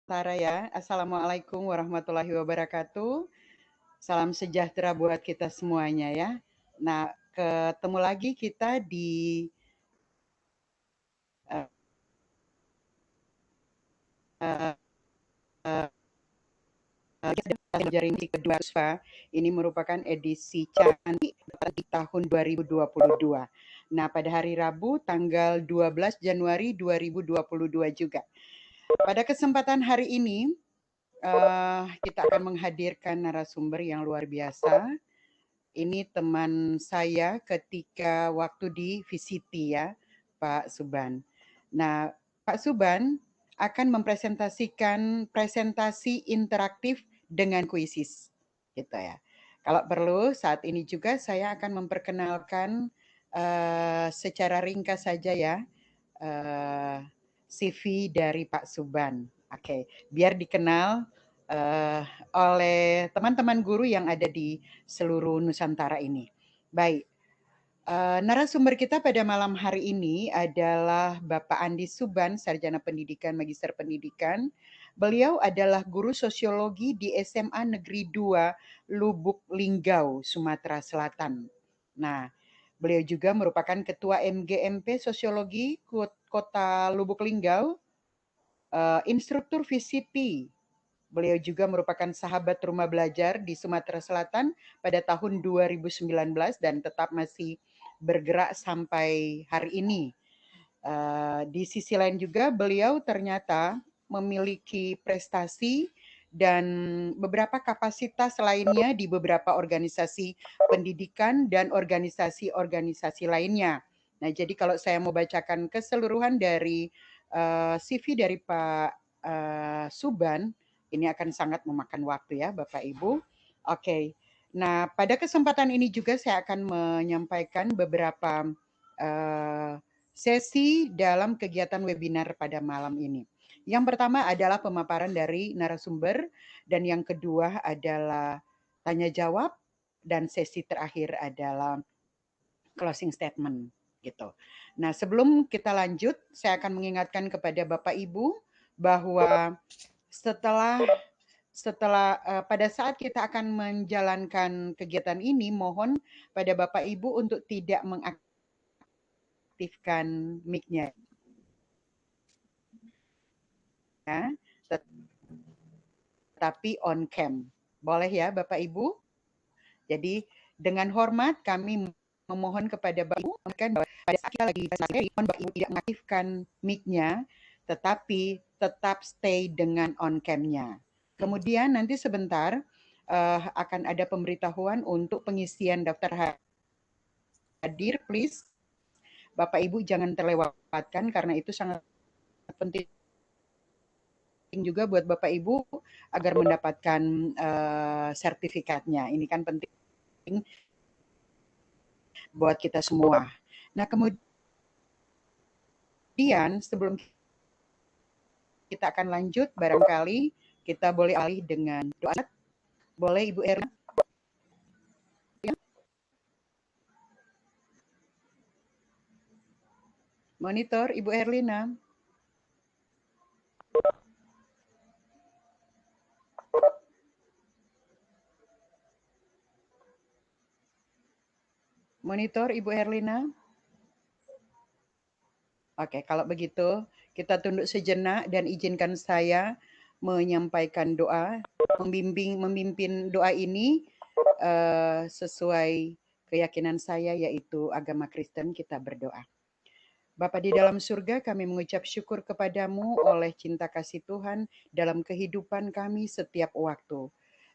Nusantara ya. Assalamualaikum warahmatullahi wabarakatuh. Salam sejahtera buat kita semuanya ya. Nah, ketemu lagi kita di uh, uh, jaring kedua Puspa. Ini merupakan edisi cantik di tahun 2022. Nah, pada hari Rabu tanggal 12 Januari 2022 juga. Pada kesempatan hari ini kita akan menghadirkan narasumber yang luar biasa. Ini teman saya ketika waktu di VCT ya, Pak Suban. Nah, Pak Suban akan mempresentasikan presentasi interaktif dengan kuisis, gitu ya. Kalau perlu, saat ini juga saya akan memperkenalkan secara ringkas saja ya CV dari Pak Suban. Oke, biar dikenal eh, oleh teman-teman guru yang ada di seluruh Nusantara ini. Baik, narasumber kita pada malam hari ini adalah Bapak Andi Suban, Sarjana Pendidikan, Magister Pendidikan. Beliau adalah guru sosiologi di SMA Negeri 2 Lubuk Linggau, Sumatera Selatan. Nah, beliau juga merupakan Ketua MGMP Sosiologi Kota Lubuk Linggau, instruktur VCT. Beliau juga merupakan sahabat rumah belajar di Sumatera Selatan pada tahun 2019 dan tetap masih bergerak sampai hari ini. Di sisi lain juga beliau ternyata memiliki prestasi dan beberapa kapasitas lainnya di beberapa organisasi pendidikan dan organisasi-organisasi lainnya. Nah, jadi kalau saya mau bacakan keseluruhan dari CV dari Pak Suban, ini akan sangat memakan waktu ya Bapak Ibu. Oke, nah pada kesempatan ini juga saya akan menyampaikan beberapa uh, sesi dalam kegiatan webinar pada malam ini. Yang pertama adalah pemaparan dari narasumber dan yang kedua adalah tanya jawab dan sesi terakhir adalah closing statement gitu. Nah, sebelum kita lanjut, saya akan mengingatkan kepada Bapak Ibu bahwa setelah pada saat kita akan menjalankan kegiatan ini, mohon pada Bapak Ibu untuk tidak mengaktifkan mic-nya ya, tetapi on cam. Boleh ya Bapak Ibu? Jadi dengan hormat kami memohon kepada Bapak Ibu bahwa pada saat kita lagi materi, Bapak Ibu tidak mengaktifkan mic-nya, tetapi tetap stay dengan on cam-nya. Kemudian nanti sebentar akan ada pemberitahuan untuk pengisian daftar hadir, please. Bapak Ibu jangan terlewatkan karena itu sangat penting juga buat Bapak Ibu agar mendapatkan sertifikatnya. Ini kan penting buat kita semua. Nah, kemudian sebelum kita akan lanjut, barangkali kita boleh alih dengan doa. Boleh Ibu Erlina? Monitor Ibu Erlina. Monitor Ibu Erlina. Oke, kalau begitu kita tunduk sejenak dan izinkan saya menyampaikan doa, memimpin doa ini sesuai keyakinan saya yaitu agama Kristen. Kita berdoa. Bapa di dalam surga, kami mengucap syukur kepadamu oleh cinta kasih Tuhan dalam kehidupan kami setiap waktu.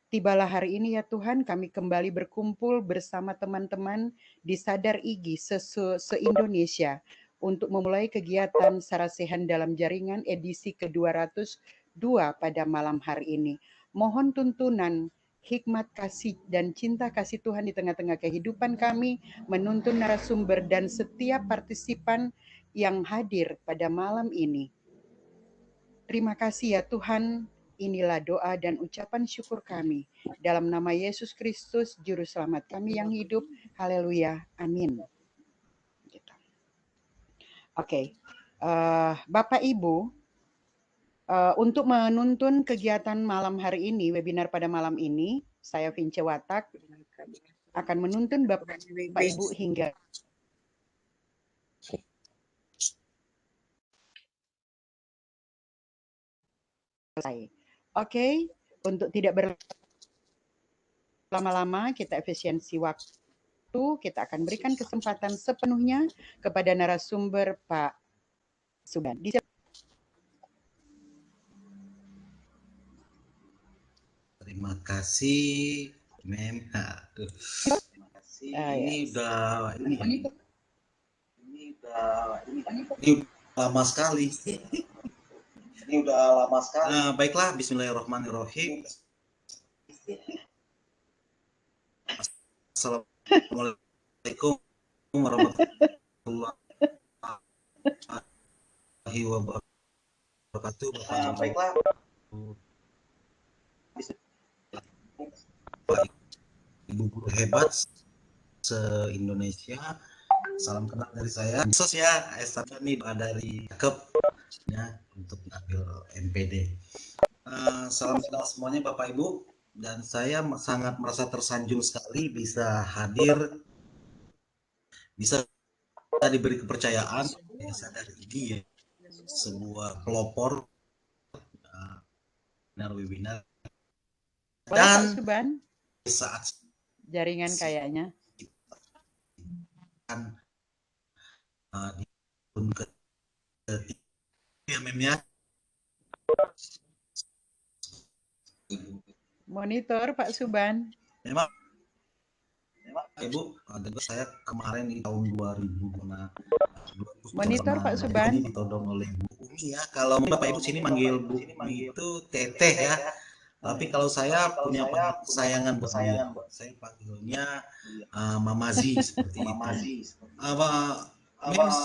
Tibalah hari ini ya Tuhan, kami kembali berkumpul bersama teman-teman di Sadar Igi se-Indonesia untuk memulai kegiatan Sarasehan dalam Jaringan edisi ke-202 pada malam hari ini. Mohon tuntunan hikmat kasih dan cinta kasih Tuhan di tengah-tengah kehidupan kami, menuntun narasumber dan setiap partisipan yang hadir pada malam ini. Terima kasih ya Tuhan, inilah doa dan ucapan syukur kami. Dalam nama Yesus Kristus, Juru Selamat kami yang hidup. Haleluya. Amin. Gitu. Oke. Bapak Ibu, Untuk menuntun kegiatan malam hari ini, webinar pada malam ini, saya Vince Watak akan menuntun Bapak Ibu hingga selesai. Oke, untuk tidak berlama-lama, kita efisiensi waktu, kita akan berikan kesempatan sepenuhnya kepada narasumber Pak Suban. Terima kasih, Mem. Aduh. Ini udah lama sekali. Baiklah, Bismillahirrahmanirrahim. Assalamualaikum warahmatullahi wabarakatuh. Baiklah. Ibu guru hebat se-Indonesia. Salam kenal dari saya. Sos ya, S1 nih dari KEP ya untuk ambil MPD. Salam kenal semuanya Bapak Ibu, dan saya sangat merasa tersanjung sekali bisa hadir, bisa diberi kepercayaan dari ini ya, sebuah pelopor webinar. Dan Pak Suban, saat jaringan kayaknya di tahun ketiga memnya monitor Pak Suban. Memang Ibu, saya kemarin di tahun 2000 monitor Pak Suban ditodong oleh Bu Umi ya. Kalau Bapak Ibu sini manggil Bu Umi itu Teteh ya. Tapi kalau saya punya kesayangan buat dia, saya panggilnya Mamazi seperti itu.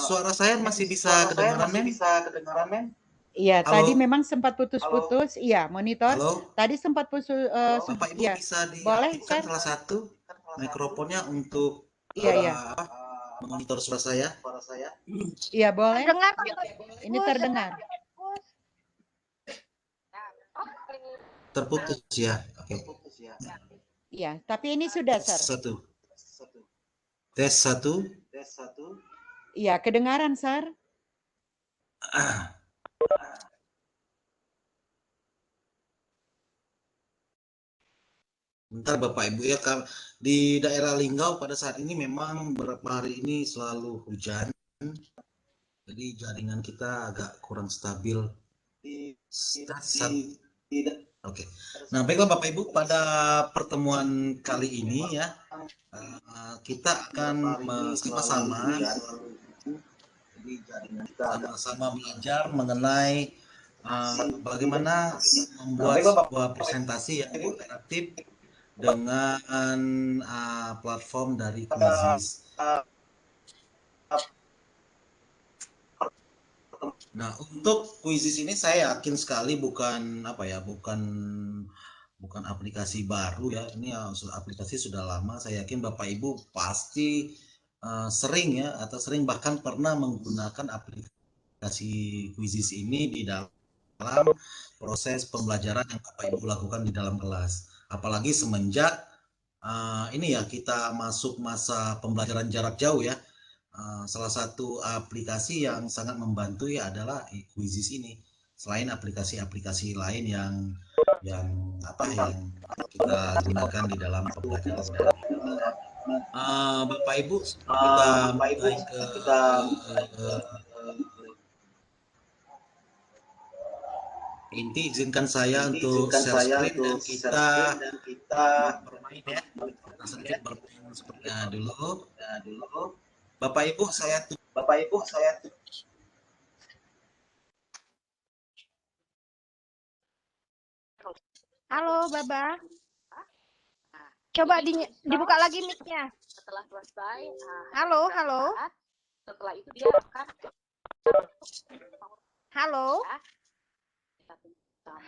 Suara saya masih bisa kedengaran, Men? Iya, tadi memang sempat putus-putus. Iya, monitor. Halo? Tadi sempat putus. Bapak Ibu ya. bisa Boleh, diaktifkan salah satu mikrofonnya untuk memonitor suara saya? Iya, boleh. Ini terdengar. Terputus ya. Oke. Iya, tapi ini sudah, Sir. Tes 1. Iya, kedengaran, Sir. Bentar Bapak Ibu ya, di daerah Linggau pada saat ini memang beberapa hari ini selalu hujan, jadi jaringan kita agak kurang stabil. Oke. Nah baiklah Bapak Ibu, pada pertemuan kali ini ya kita akan sama-sama belajar mengenai bagaimana membuat sebuah presentasi yang interaktif dengan platform dari Quizizz. Nah, untuk Quizizz ini saya yakin sekali bukan aplikasi baru ya. Ini aplikasi sudah lama. Saya yakin Bapak Ibu pasti sering ya, atau sering bahkan pernah menggunakan aplikasi Quizizz ini di dalam proses pembelajaran yang Bapak Ibu lakukan di dalam kelas. Apalagi semenjak ini ya, kita masuk masa pembelajaran jarak jauh ya. Salah satu aplikasi yang sangat membantu ya adalah Quizizz ini. Selain aplikasi-aplikasi lain yang kita gunakan di dalam pembelajaran. Bapak Ibu, kita mulai ke inti. Izinkan saya untuk share screen dan kita bermain ya. Kita sedikit bermain seperti dulu. Bapak Ibu saya Halo Baba, coba dibuka lagi mic-nya. Setelah selesai, halo. Setelah itu dia akan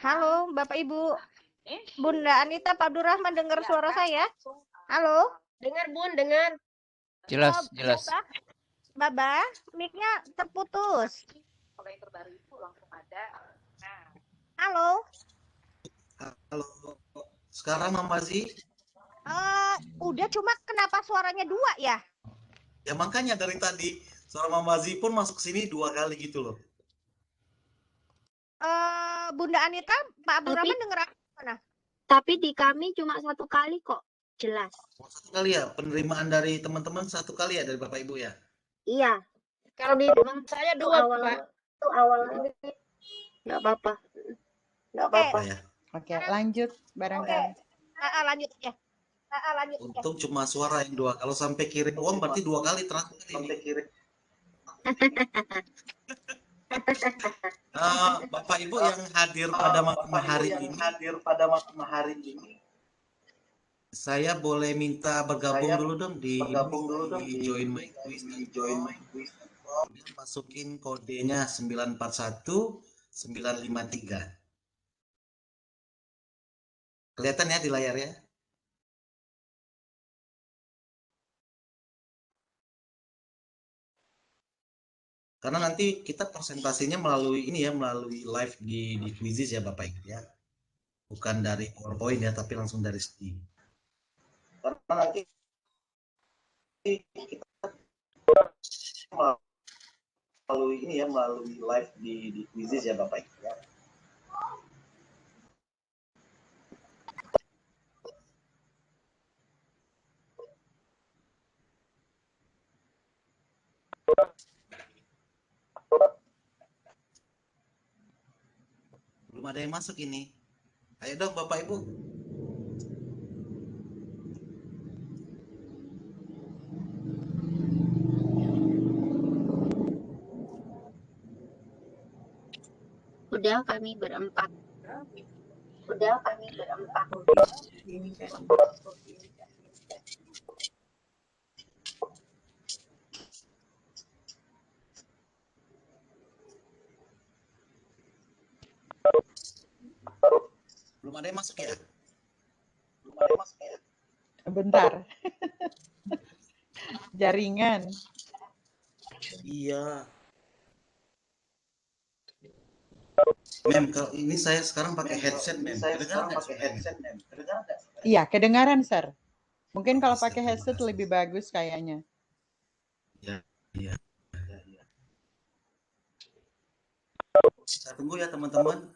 halo Bapak Ibu, Bunda Anita Pak Abdurrahman, dengar suara saya? Halo, dengar Bun, dengar. Jelas. Baba, mic-nya terputus. Kalau yang terbaru itu langsung ada. Nah, sekarang Mama Zi? Udah, cuma kenapa suaranya 2 ya? Ya makanya dari tadi suara Mama Zi pun masuk sini 2 kali gitu loh. Bunda Anita, Pak Abdurrahman Tapi- denger aku mana? Tapi di kami cuma 1 kali kok, jelas. Oh, 1 kali ya, penerimaan dari teman-teman 1 kali ya dari Bapak Ibu ya? Iya, Kalau di memang saya itu 2, awal Pak. itu awalnya nggak apa-apa. Nggak apa-apa. Ya. Oke, lanjut barangkali. Lanjut aja. Lanjut aja. Untung cuma suara yang 2. Kalau sampai kirim uang berarti 2 kali transfer ini. Bapak Ibu yang hadir pada malam hari ini, saya boleh minta bergabung dulu dong di join my quiz. Masukin kodenya 941 953. Kelihatan ya di layar ya? Karena nanti kita presentasinya melalui ini ya, melalui live di Quizzes ya Bapak Ibu ya. Bukan dari PowerPoint ya, tapi langsung dari sini. Karena nanti kita melalui ini ya, melalui live di Quizzes ya Bapak Ibu ya. Belum ada yang masuk ini. Ayo dong Bapak Ibu. Udah kami berempat. Belum ada yang masuk ya? Bentar. Jaringan. Iya. Mem, kalau ini saya sekarang pakai headset, Mem. Iya, kedengaran, Sir. Mungkin kalau pakai headset lebih bagus kayaknya. Iya. Kita tunggu ya teman-teman.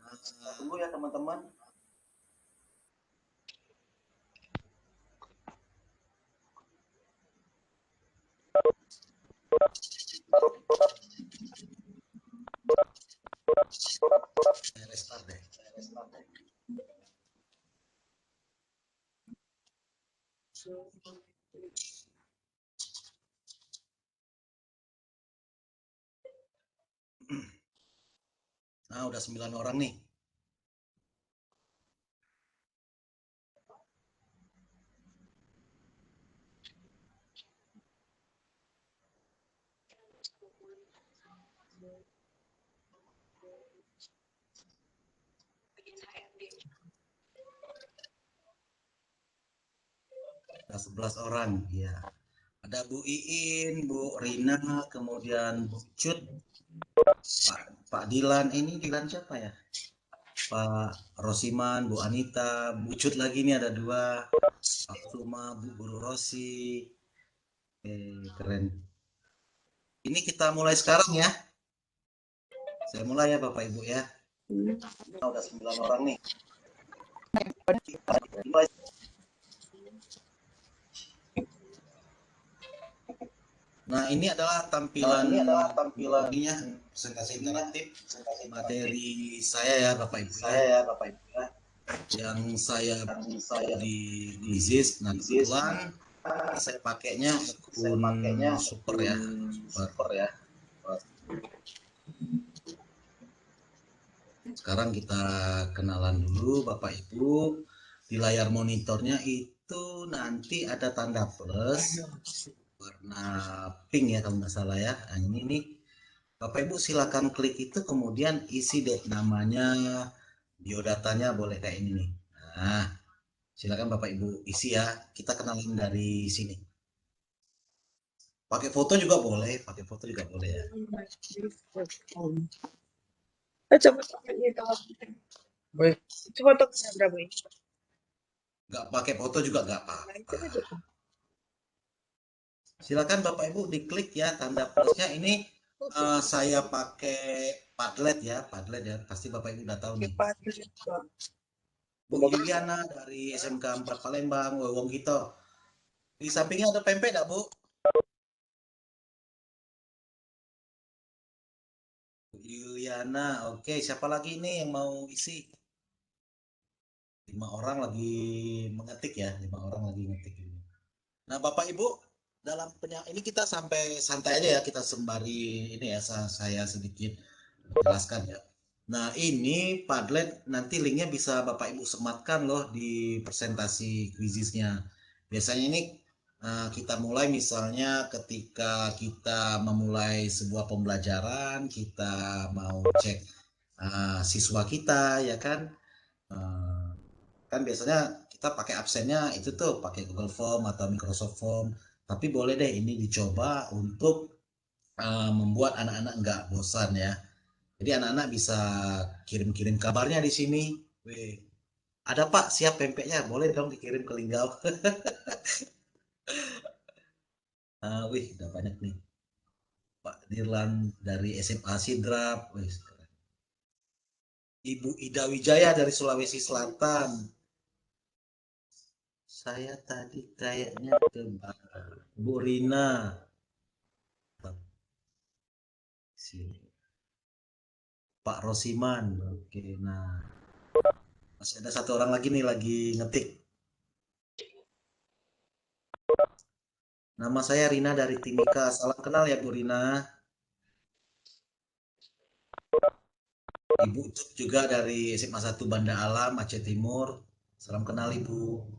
Saya restart deh. Nah, udah 9 orang nih. Ada 11 orang, ya. Ada Bu Iin, Bu Rina, kemudian Bu Cut, Pak Dilan. Ini Dilan siapa ya? Pak Rosiman, Bu Anita, Bu Cut lagi nih ada 2. Pak Suma, Bu Guru Rosi. Keren. Ini kita mulai sekarang ya. Saya mulai ya Bapak Ibu ya. Nah, udah 9 orang nih. Nah, ini adalah tampilan ininya, presentasi interaktif materi saya ya Bapak Ibu. Yang saya di Quizzes. Nah, kebetulan saya pakainya akun super ya. Sekarang kita kenalan dulu Bapak Ibu. Di layar monitornya itu nanti ada tanda plus warna pink ya kalau nggak salah ya. Nah, ini nih Bapak Ibu silakan klik itu, kemudian isi deh namanya, biodatanya boleh kayak ini nih. Nah, silakan Bapak Ibu isi ya. Kita kenalan dari sini. Pakai foto juga boleh ya. Coba fotonya berapa ini? Nggak pakai foto juga nggak apa-apa. Silakan Bapak Ibu diklik ya tanda plusnya. Ini saya pakai Padlet ya, pasti Bapak Ibu udah tahu nih. Bu Yuliana dari SMK 4 Palembang, Wong Gito. Di sampingnya ada pempek enggak, Bu? Bu Yuliana, oke. Siapa lagi nih yang mau isi? 5 orang lagi mengetik ya, 5 orang lagi ngetik ini. Nah, Bapak Ibu, dalam ini kita sampai santai aja ya, kita sembari ini ya, saya sedikit jelaskan ya. Nah, ini Padlet nanti linknya bisa Bapak Ibu sematkan loh di presentasi quizisnya. Biasanya ini kita mulai misalnya ketika kita memulai sebuah pembelajaran, kita mau cek siswa kita ya kan. Kan biasanya kita pakai absennya itu tuh pakai Google Form atau Microsoft Form. Tapi boleh deh ini dicoba untuk membuat anak-anak nggak bosan ya. Jadi anak-anak bisa kirim-kirim kabarnya di sini. Wih, ada Pak, siap pempeknya, boleh dong dikirim ke Linggau. Wih, udah banyak nih. Pak Dirlan dari SMA Sidrap. Wih, Ibu Ida Wijaya dari Sulawesi Selatan. Saya tadi kayaknya ke Bu Rina. Sini. Pak Rosiman. Oke, nah. Masih ada satu orang lagi nih lagi ngetik. Nama saya Rina dari Timika. Salam kenal ya Bu Rina. Ibu Cuk juga dari SMA 1 Banda Alam, Aceh Timur. Salam kenal Ibu.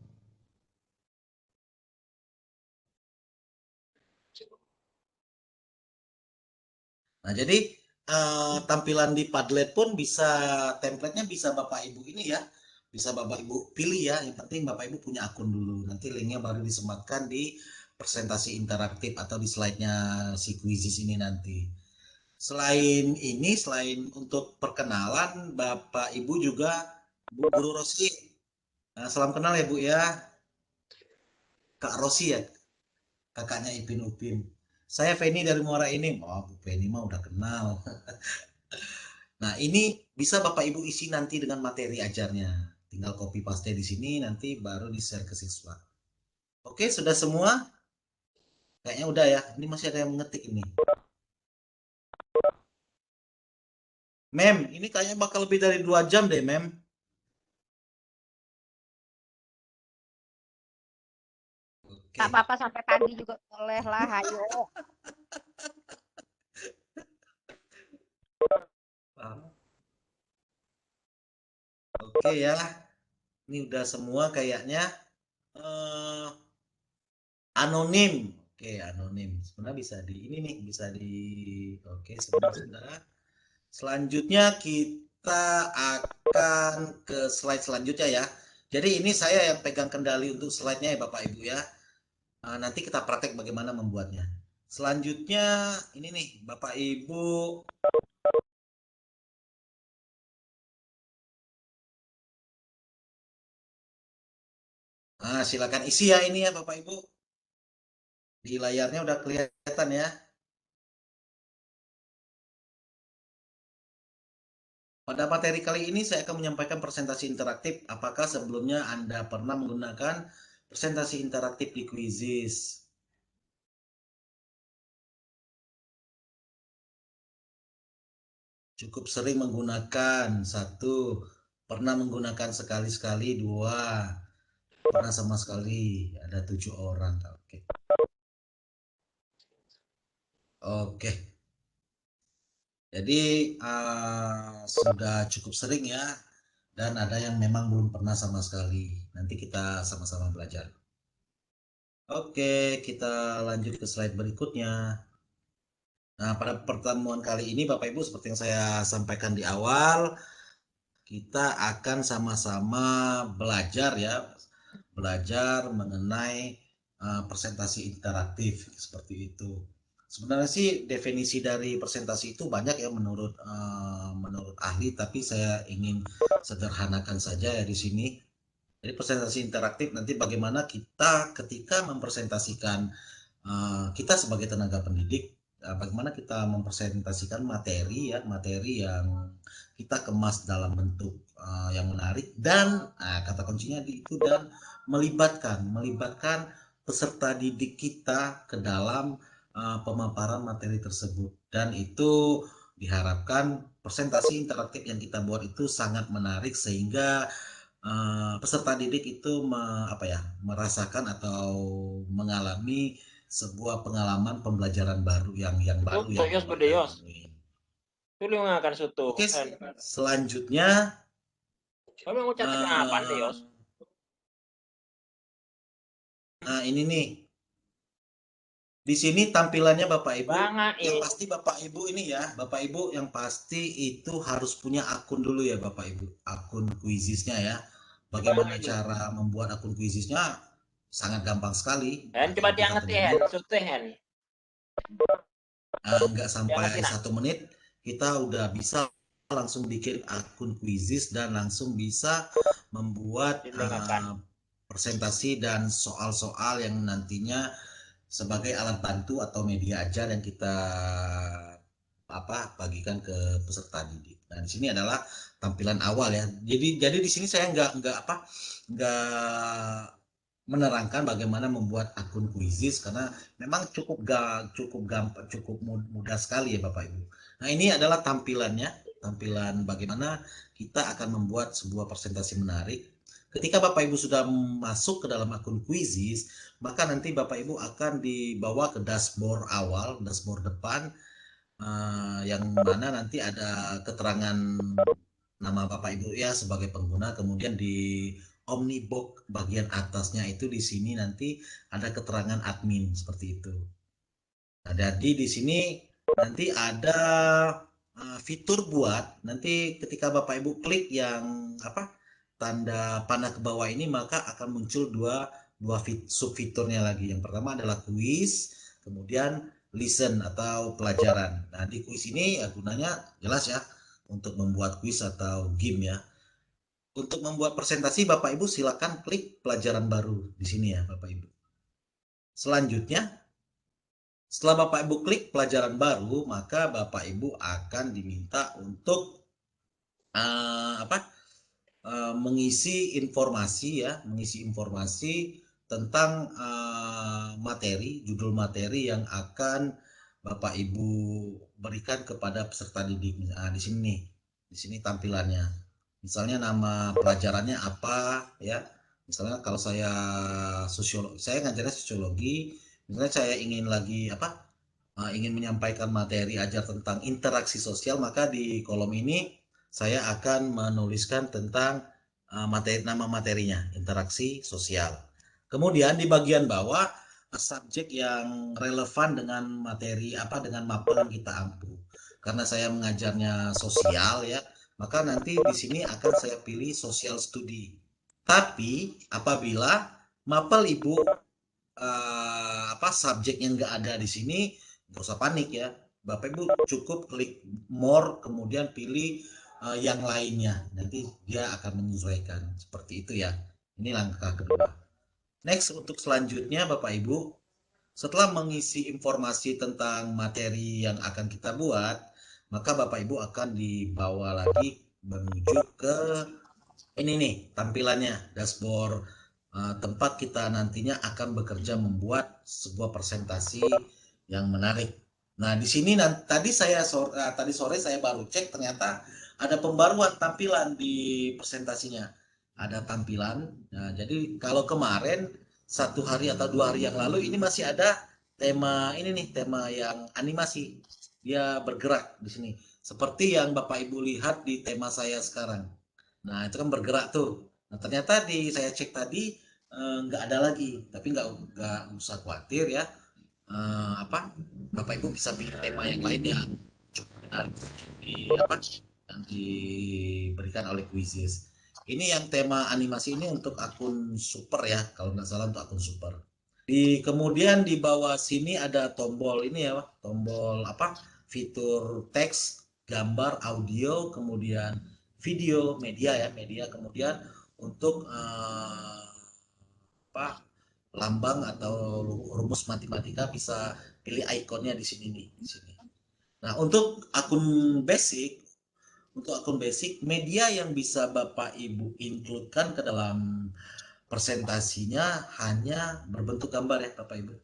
Nah, jadi tampilan di Padlet pun bisa, template-nya bisa Bapak Ibu ini ya. Bisa Bapak Ibu pilih ya. Yang penting Bapak Ibu punya akun dulu. Nanti linknya baru disematkan di presentasi interaktif atau di slide-nya si quizzes ini nanti. Selain ini, selain untuk perkenalan, Bapak Ibu juga Bu Guru Rosi. Nah, salam kenal ya Bu ya. Kak Rosi ya, kakaknya Ipin Upin. Saya Feni dari Muara ini. Oh, Bu Feni mah udah kenal. Nah, ini bisa Bapak Ibu isi nanti dengan materi ajarnya. Tinggal copy paste di sini, nanti baru di-share ke siswa. Oke, sudah semua? Kayaknya udah ya. Ini masih ada yang mengetik ini. Mem, ini kayaknya bakal lebih dari 2 jam deh, Mem. Tak apa-apa sampai pagi juga boleh lah, ayo. Oke ya, ini udah semua kayaknya anonim. Oke, anonim. Sebenarnya bisa di ini nih, bisa di oke, sudah. Selanjutnya kita akan ke slide selanjutnya ya. Jadi ini saya yang pegang kendali untuk slide-nya ya Bapak Ibu ya. Nanti kita praktek bagaimana membuatnya. Selanjutnya ini nih Bapak Ibu. Nah, silakan isi ya ini ya Bapak Ibu. Di layarnya udah kelihatan ya. Pada materi kali ini saya akan menyampaikan presentasi interaktif. Apakah sebelumnya Anda pernah menggunakan presentasi interaktif di Quizizz? Cukup sering menggunakan, 1. Pernah menggunakan sekali-sekali, 2. Pernah sama sekali, ada 7 orang. Oke. Oke. Jadi sudah cukup sering ya. Dan ada yang memang belum pernah sama sekali. Nanti kita sama-sama belajar. Oke, kita lanjut ke slide berikutnya. Nah, pada pertemuan kali ini Bapak Ibu seperti yang saya sampaikan di awal, kita akan sama-sama belajar ya, belajar mengenai presentasi interaktif seperti itu. Sebenarnya sih definisi dari presentasi itu banyak ya menurut ahli, tapi saya ingin sederhanakan saja ya di sini. Jadi presentasi interaktif nanti bagaimana kita ketika mempresentasikan kita sebagai tenaga pendidik, bagaimana kita mempresentasikan materi ya, materi yang kita kemas dalam bentuk yang menarik dan kata kuncinya itu dan melibatkan peserta didik kita ke dalam pemaparan materi tersebut, dan itu diharapkan presentasi interaktif yang kita buat itu sangat menarik sehingga peserta didik itu merasakan atau mengalami sebuah pengalaman pembelajaran baru yang baru Soto yang Yos bede Yos. Tuli ngakan soto. Oke, selanjutnya Kamu mau catat apa nih Yos? Nah, ini nih. Di sini tampilannya Bapak Ibu. Yang pasti Bapak Ibu ini ya, Bapak Ibu yang pasti itu harus punya akun dulu ya Bapak Ibu. Akun Quizizz-nya ya. Bagaimana cara membuat akun Quizizz-nya? Sangat gampang sekali. Coba diangkat ya, enggak sampai 1 menit kita udah bisa langsung bikin akun Quizizz dan langsung bisa membuat presentasi dan soal-soal yang nantinya sebagai alat bantu atau media ajar yang kita bagikan ke peserta didik. Nah, di sini adalah tampilan awal ya. Jadi di sini saya nggak menerangkan bagaimana membuat akun Quizizz karena memang cukup gampang, cukup mudah sekali ya Bapak Ibu. Nah, ini adalah tampilannya, tampilan bagaimana kita akan membuat sebuah presentasi menarik. Ketika Bapak Ibu sudah masuk ke dalam akun Quizizz, maka nanti Bapak Ibu akan dibawa ke dashboard awal, dashboard depan, yang mana nanti ada keterangan nama Bapak Ibu ya sebagai pengguna, kemudian di Omnibox bagian atasnya itu di sini nanti ada keterangan admin seperti itu. Nah, jadi di sini nanti ada fitur buat nanti ketika Bapak Ibu klik yang tanda panah ke bawah ini, maka akan muncul dua sub fiturnya lagi. Yang pertama adalah quiz, kemudian listen atau pelajaran. Nah, di quiz ini ya gunanya jelas ya untuk membuat quiz atau game ya. Untuk membuat presentasi Bapak Ibu silakan klik pelajaran baru di sini ya Bapak Ibu. Selanjutnya setelah Bapak Ibu klik pelajaran baru, maka Bapak Ibu akan diminta untuk mengisi informasi tentang materi, judul materi yang akan Bapak Ibu berikan kepada peserta didik. Nah, di sini nih, di sini tampilannya. Misalnya nama pelajarannya apa ya? Misalnya kalau saya saya ngajarnya sosiologi, misalnya saya ingin ingin menyampaikan materi ajar tentang interaksi sosial, maka di kolom ini saya akan menuliskan tentang nama materinya, interaksi sosial. Kemudian di bagian bawah subjek yang relevan dengan materi dengan mapel yang kita ampu. Karena saya mengajarnya sosial ya, maka nanti di sini akan saya pilih social study. Tapi apabila mapel Ibu subjeknya nggak ada di sini, nggak usah panik ya. Bapak Ibu cukup klik more, kemudian pilih yang lainnya, nanti dia akan menyesuaikan seperti itu ya. Ini langkah kedua. Next, untuk selanjutnya Bapak Ibu, setelah mengisi informasi tentang materi yang akan kita buat, maka Bapak Ibu akan dibawa lagi menuju ke ini nih tampilannya, dashboard tempat kita nantinya akan bekerja membuat sebuah presentasi yang menarik. Nah, di sini tadi sore saya baru cek, ternyata ada pembaruan tampilan di presentasinya. Ada tampilan. Nah, jadi kalau kemarin 1 hari atau 2 hari yang lalu ini masih ada tema ini nih, tema yang animasi. Dia bergerak di sini. Seperti yang Bapak Ibu lihat di tema saya sekarang. Nah, itu kan bergerak tuh. Nah, ternyata saya cek tadi nggak ada lagi. Tapi nggak usah khawatir ya. Bapak Ibu bisa pilih tema yang lainnya. Cukup yang diberikan oleh Quizizz. Ini yang tema animasi ini untuk akun super ya, kalau nggak salah untuk akun super. Kemudian di bawah sini ada tombol ini ya, tombol fitur teks, gambar, audio, kemudian video, media ya, media, kemudian untuk lambang atau rumus matematika, bisa pilih ikonnya di sini nih, di sini. Nah, untuk akun basic, media yang bisa Bapak Ibu include-kan ke dalam presentasinya hanya berbentuk gambar ya Bapak Ibu,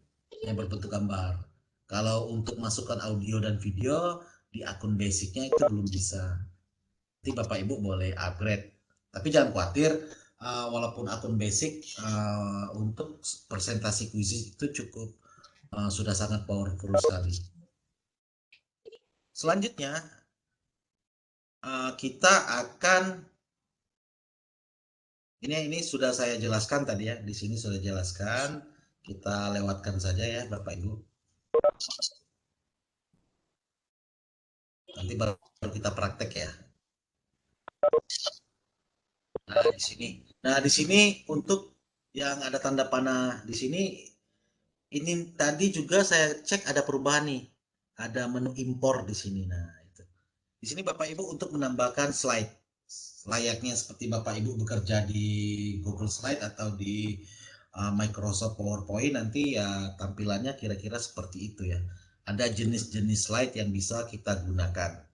yang berbentuk gambar. Kalau untuk masukkan audio dan video di akun basicnya itu belum bisa. Nanti Bapak Ibu boleh upgrade, tapi jangan khawatir, walaupun akun basic untuk presentasi kuis itu cukup sudah sangat powerful sekali. Selanjutnya kita akan, ini sudah saya jelaskan tadi ya, di sini sudah jelaskan, kita lewatkan saja ya Bapak Ibu. Nanti baru kita praktek ya. Nah, di sini untuk yang ada tanda panah di sini, ini tadi juga saya cek ada perubahan nih. Ada menu impor di sini. Nah, itu. Di sini Bapak Ibu untuk menambahkan slide. Layaknya seperti Bapak Ibu bekerja di Google Slide atau di Microsoft PowerPoint, nanti ya tampilannya kira-kira seperti itu ya. Ada jenis-jenis slide yang bisa kita gunakan.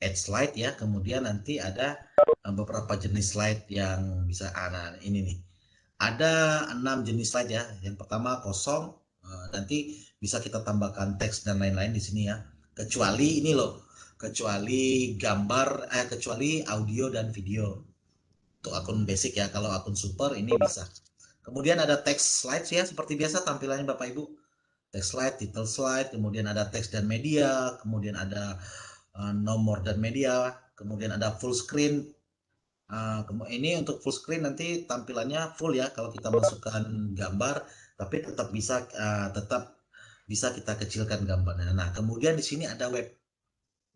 Add slide ya, kemudian nanti ada beberapa jenis slide yang bisa, nah ini nih, ada 6 jenis slide ya. Yang pertama kosong, nanti bisa kita tambahkan teks dan lain-lain di sini ya, kecuali ini loh, kecuali gambar, kecuali audio dan video untuk akun basic ya. Kalau akun super ini bisa. Kemudian ada teks slide ya, seperti biasa tampilannya Bapak Ibu, teks slide, title slide, kemudian ada teks dan media, kemudian ada nomor dan media, kemudian ada full screen. Ini untuk full screen nanti tampilannya full ya kalau kita masukkan gambar, tapi tetap bisa kita kecilkan gambarnya. Nah, kemudian di sini ada web,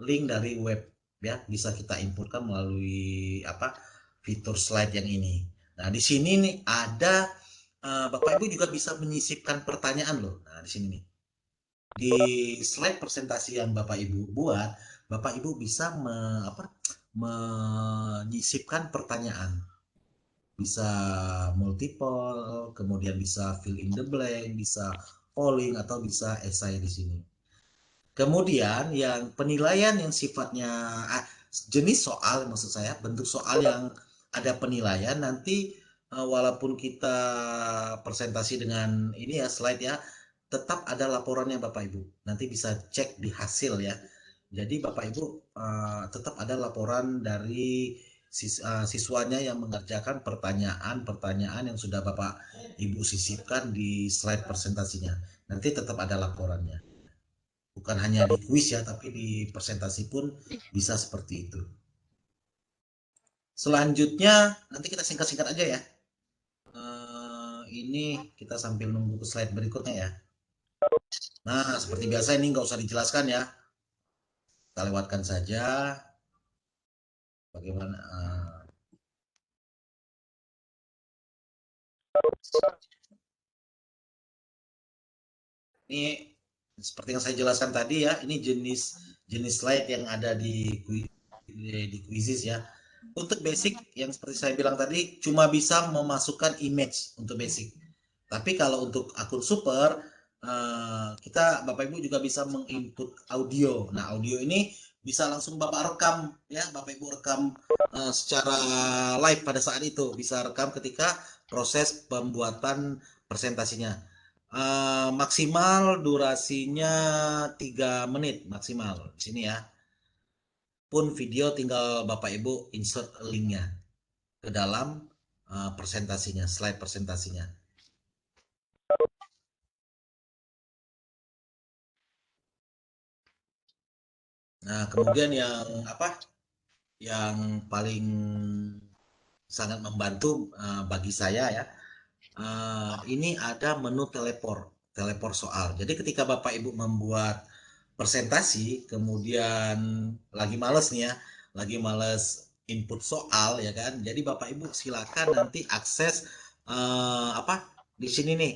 link dari web ya, bisa kita inputkan melalui fitur slide yang ini. Nah, di sini nih ada Bapak Ibu juga bisa menyisipkan pertanyaan loh. Nah, di sini nih, di slide presentasi yang Bapak Ibu buat, Bapak Ibu bisa menyisipkan pertanyaan, bisa multiple, kemudian bisa fill in the blank, bisa polling, atau bisa essay di sini. Kemudian yang penilaian yang sifatnya jenis soal, maksud saya bentuk soal yang ada penilaian, nanti walaupun kita presentasi dengan ini ya slide ya, tetap ada laporannya Bapak Ibu. Nanti bisa cek di hasil ya. Jadi Bapak Ibu tetap ada laporan dari siswanya yang mengerjakan pertanyaan-pertanyaan yang sudah Bapak Ibu sisipkan di slide presentasinya. Nanti tetap ada laporannya. Bukan hanya di kuis ya, tapi di presentasi pun bisa seperti itu. Selanjutnya nanti kita singkat-singkat aja ya. Ini kita sambil nunggu ke slide berikutnya ya. Nah, seperti biasa ini nggak usah dijelaskan ya. Kita lewatkan saja. Bagaimana? Ini seperti yang saya jelaskan tadi ya. Ini jenis slide yang ada di Quizizz ya. Untuk basic yang seperti saya bilang tadi cuma bisa memasukkan image untuk basic. Tapi kalau untuk akun super, kita Bapak Ibu juga bisa menginput audio. Nah, audio ini bisa langsung Bapak rekam ya, Bapak Ibu rekam secara live pada saat itu, bisa rekam ketika proses pembuatan presentasinya. Maksimal durasinya 3 menit maksimal di sini ya. Pun video tinggal Bapak Ibu insert linknya ke dalam presentasinya, slide presentasinya. Nah, kemudian yang paling sangat membantu bagi saya ya, ini ada menu teleport soal. Jadi ketika Bapak Ibu membuat presentasi, kemudian lagi males nih ya, lagi males input soal ya kan, jadi Bapak Ibu silakan nanti akses di sini nih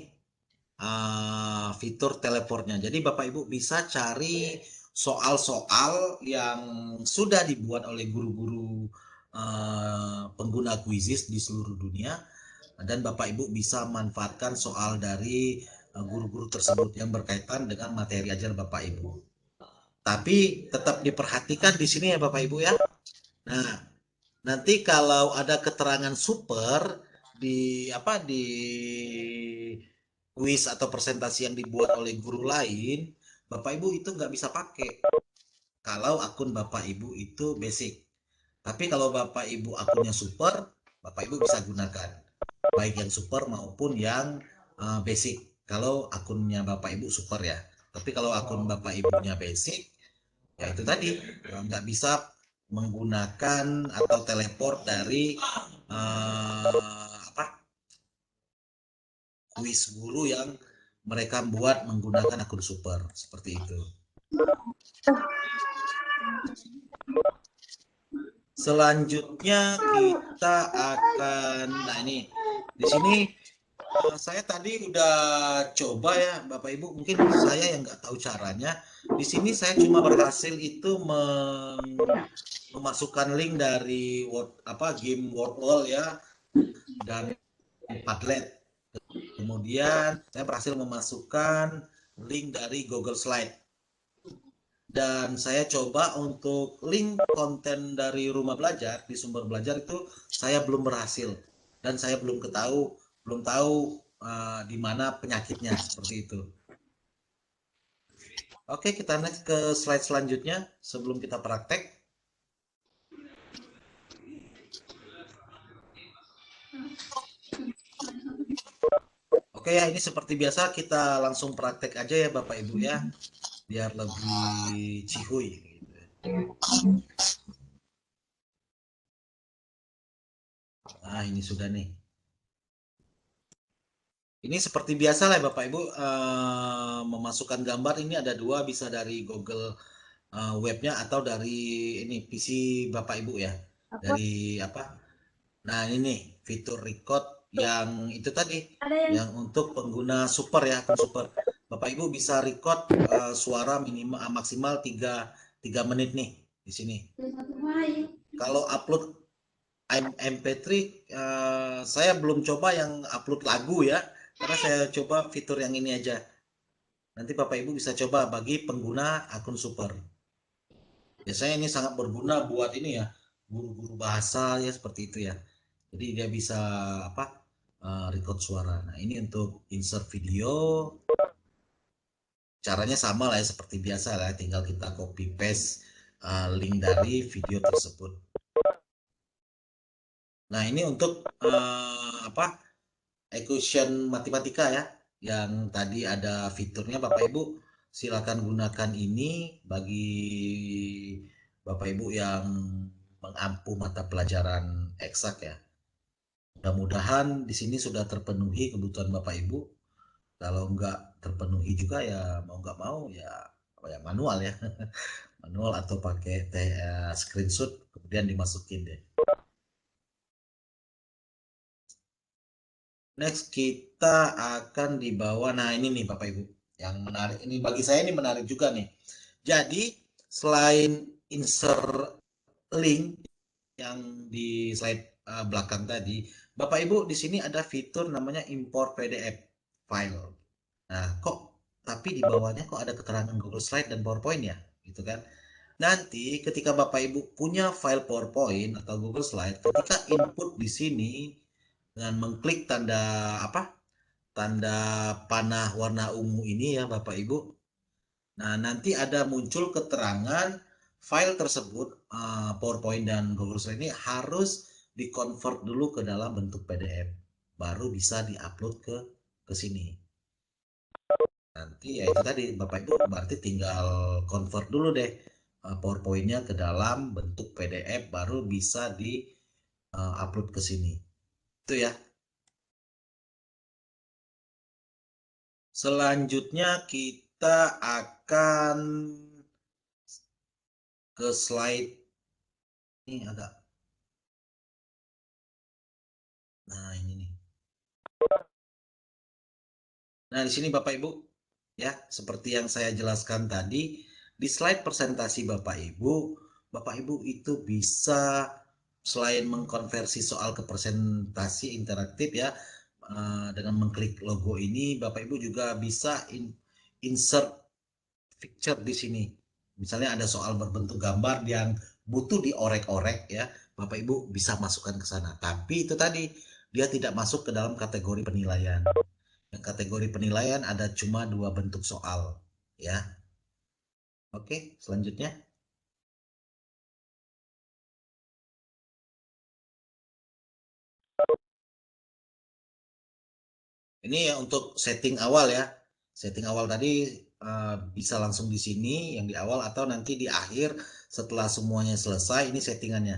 fitur teleportnya. Jadi Bapak Ibu bisa cari soal-soal yang sudah dibuat oleh guru-guru pengguna Quizizz di seluruh dunia, dan Bapak Ibu bisa manfaatkan soal dari guru-guru tersebut yang berkaitan dengan materi ajar Bapak Ibu. Tapi tetap diperhatikan di sini ya Bapak Ibu ya. Nah, nanti kalau ada keterangan super di kuis atau presentasi yang dibuat oleh guru lain, Bapak Ibu itu nggak bisa pakai kalau akun Bapak Ibu itu basic. Tapi kalau Bapak Ibu akunnya super, Bapak Ibu bisa gunakan. Baik yang super maupun yang basic. Kalau akunnya Bapak Ibu super ya. Tapi kalau akun Bapak Ibunya basic, ya itu tadi nggak bisa menggunakan atau teleport dari kuis guru yang mereka buat menggunakan akun super seperti itu. Selanjutnya kita akan, nah ini di sini saya tadi udah coba ya Bapak Ibu, mungkin saya yang nggak tahu caranya. Di sini saya cuma berhasil itu memasukkan link dari game Wordle ya dan Padlet. Kemudian saya berhasil memasukkan link dari Google Slide. Dan saya coba untuk link konten dari rumah belajar di sumber belajar itu saya belum berhasil dan saya belum tahu di mana penyakitnya seperti itu. Oke, kita next ke slide selanjutnya sebelum kita praktek. Oke ya, ini seperti biasa kita langsung praktek aja ya Bapak Ibu ya, biar lebih cihuy gitu. Nah, ini sudah nih. Ini seperti biasa lah Bapak Ibu, memasukkan gambar ini ada dua, bisa dari Google webnya atau dari ini PC Bapak Ibu ya. Dari apa? Nah ini nih fitur record yang itu tadi, yang untuk pengguna super ya, akun super. Bapak Ibu bisa record suara minimal maksimal 3 menit nih di sini. Kalau upload MP3 saya belum coba yang upload lagu ya, karena saya coba fitur yang ini aja. Nanti Bapak Ibu bisa coba bagi pengguna akun super. Biasanya ini sangat berguna buat ini ya, guru-guru bahasa ya seperti itu ya. Jadi dia bisa record suara. Nah ini untuk insert video, caranya sama lah ya seperti biasa lah, tinggal kita copy paste link dari video tersebut. Nah ini untuk equation matematika ya, yang tadi ada fiturnya Bapak Ibu silakan gunakan ini bagi Bapak Ibu yang mengampu mata pelajaran eksak ya. Mudah-mudahan di sini sudah terpenuhi kebutuhan Bapak Ibu. Kalau nggak terpenuhi juga ya mau nggak mau ya manual ya. Manual atau pakai screenshot kemudian dimasukin deh. Next kita akan dibawa, nah ini nih Bapak Ibu yang menarik, ini bagi saya ini menarik juga nih. Jadi selain insert link yang di slide belakang tadi, Bapak Ibu di sini ada fitur namanya import PDF file. Nah kok tapi di bawahnya kok ada keterangan Google Slide dan PowerPoint ya, gitu kan? Nanti ketika Bapak Ibu punya file PowerPoint atau Google Slide, ketika input di sini dengan mengklik tanda panah warna ungu ini ya Bapak Ibu. Nah nanti ada muncul keterangan file tersebut PowerPoint dan Google Slide ini harus di-convert dulu ke dalam bentuk PDF, baru bisa di-upload ke sini. Nanti ya itu tadi Bapak Ibu berarti tinggal convert dulu deh PowerPoint-nya ke dalam bentuk PDF, baru bisa di-upload ke sini. Itu ya. Selanjutnya kita akan ke slide ini agak. Nah, ini nih. Nah, di sini Bapak Ibu ya, seperti yang saya jelaskan tadi, di slide presentasi Bapak Ibu itu bisa selain mengkonversi soal ke presentasi interaktif ya, dengan mengklik logo ini, Bapak Ibu juga bisa insert picture di sini. Misalnya ada soal berbentuk gambar yang butuh diorek-orek ya, Bapak Ibu bisa masukkan ke sana. Tapi itu tadi, dia tidak masuk ke dalam kategori penilaian. Yang kategori penilaian ada cuma 2 bentuk soal ya. Oke, selanjutnya. Ini ya untuk setting awal ya. Setting awal tadi bisa langsung di sini yang di awal atau nanti di akhir setelah semuanya selesai ini settingannya.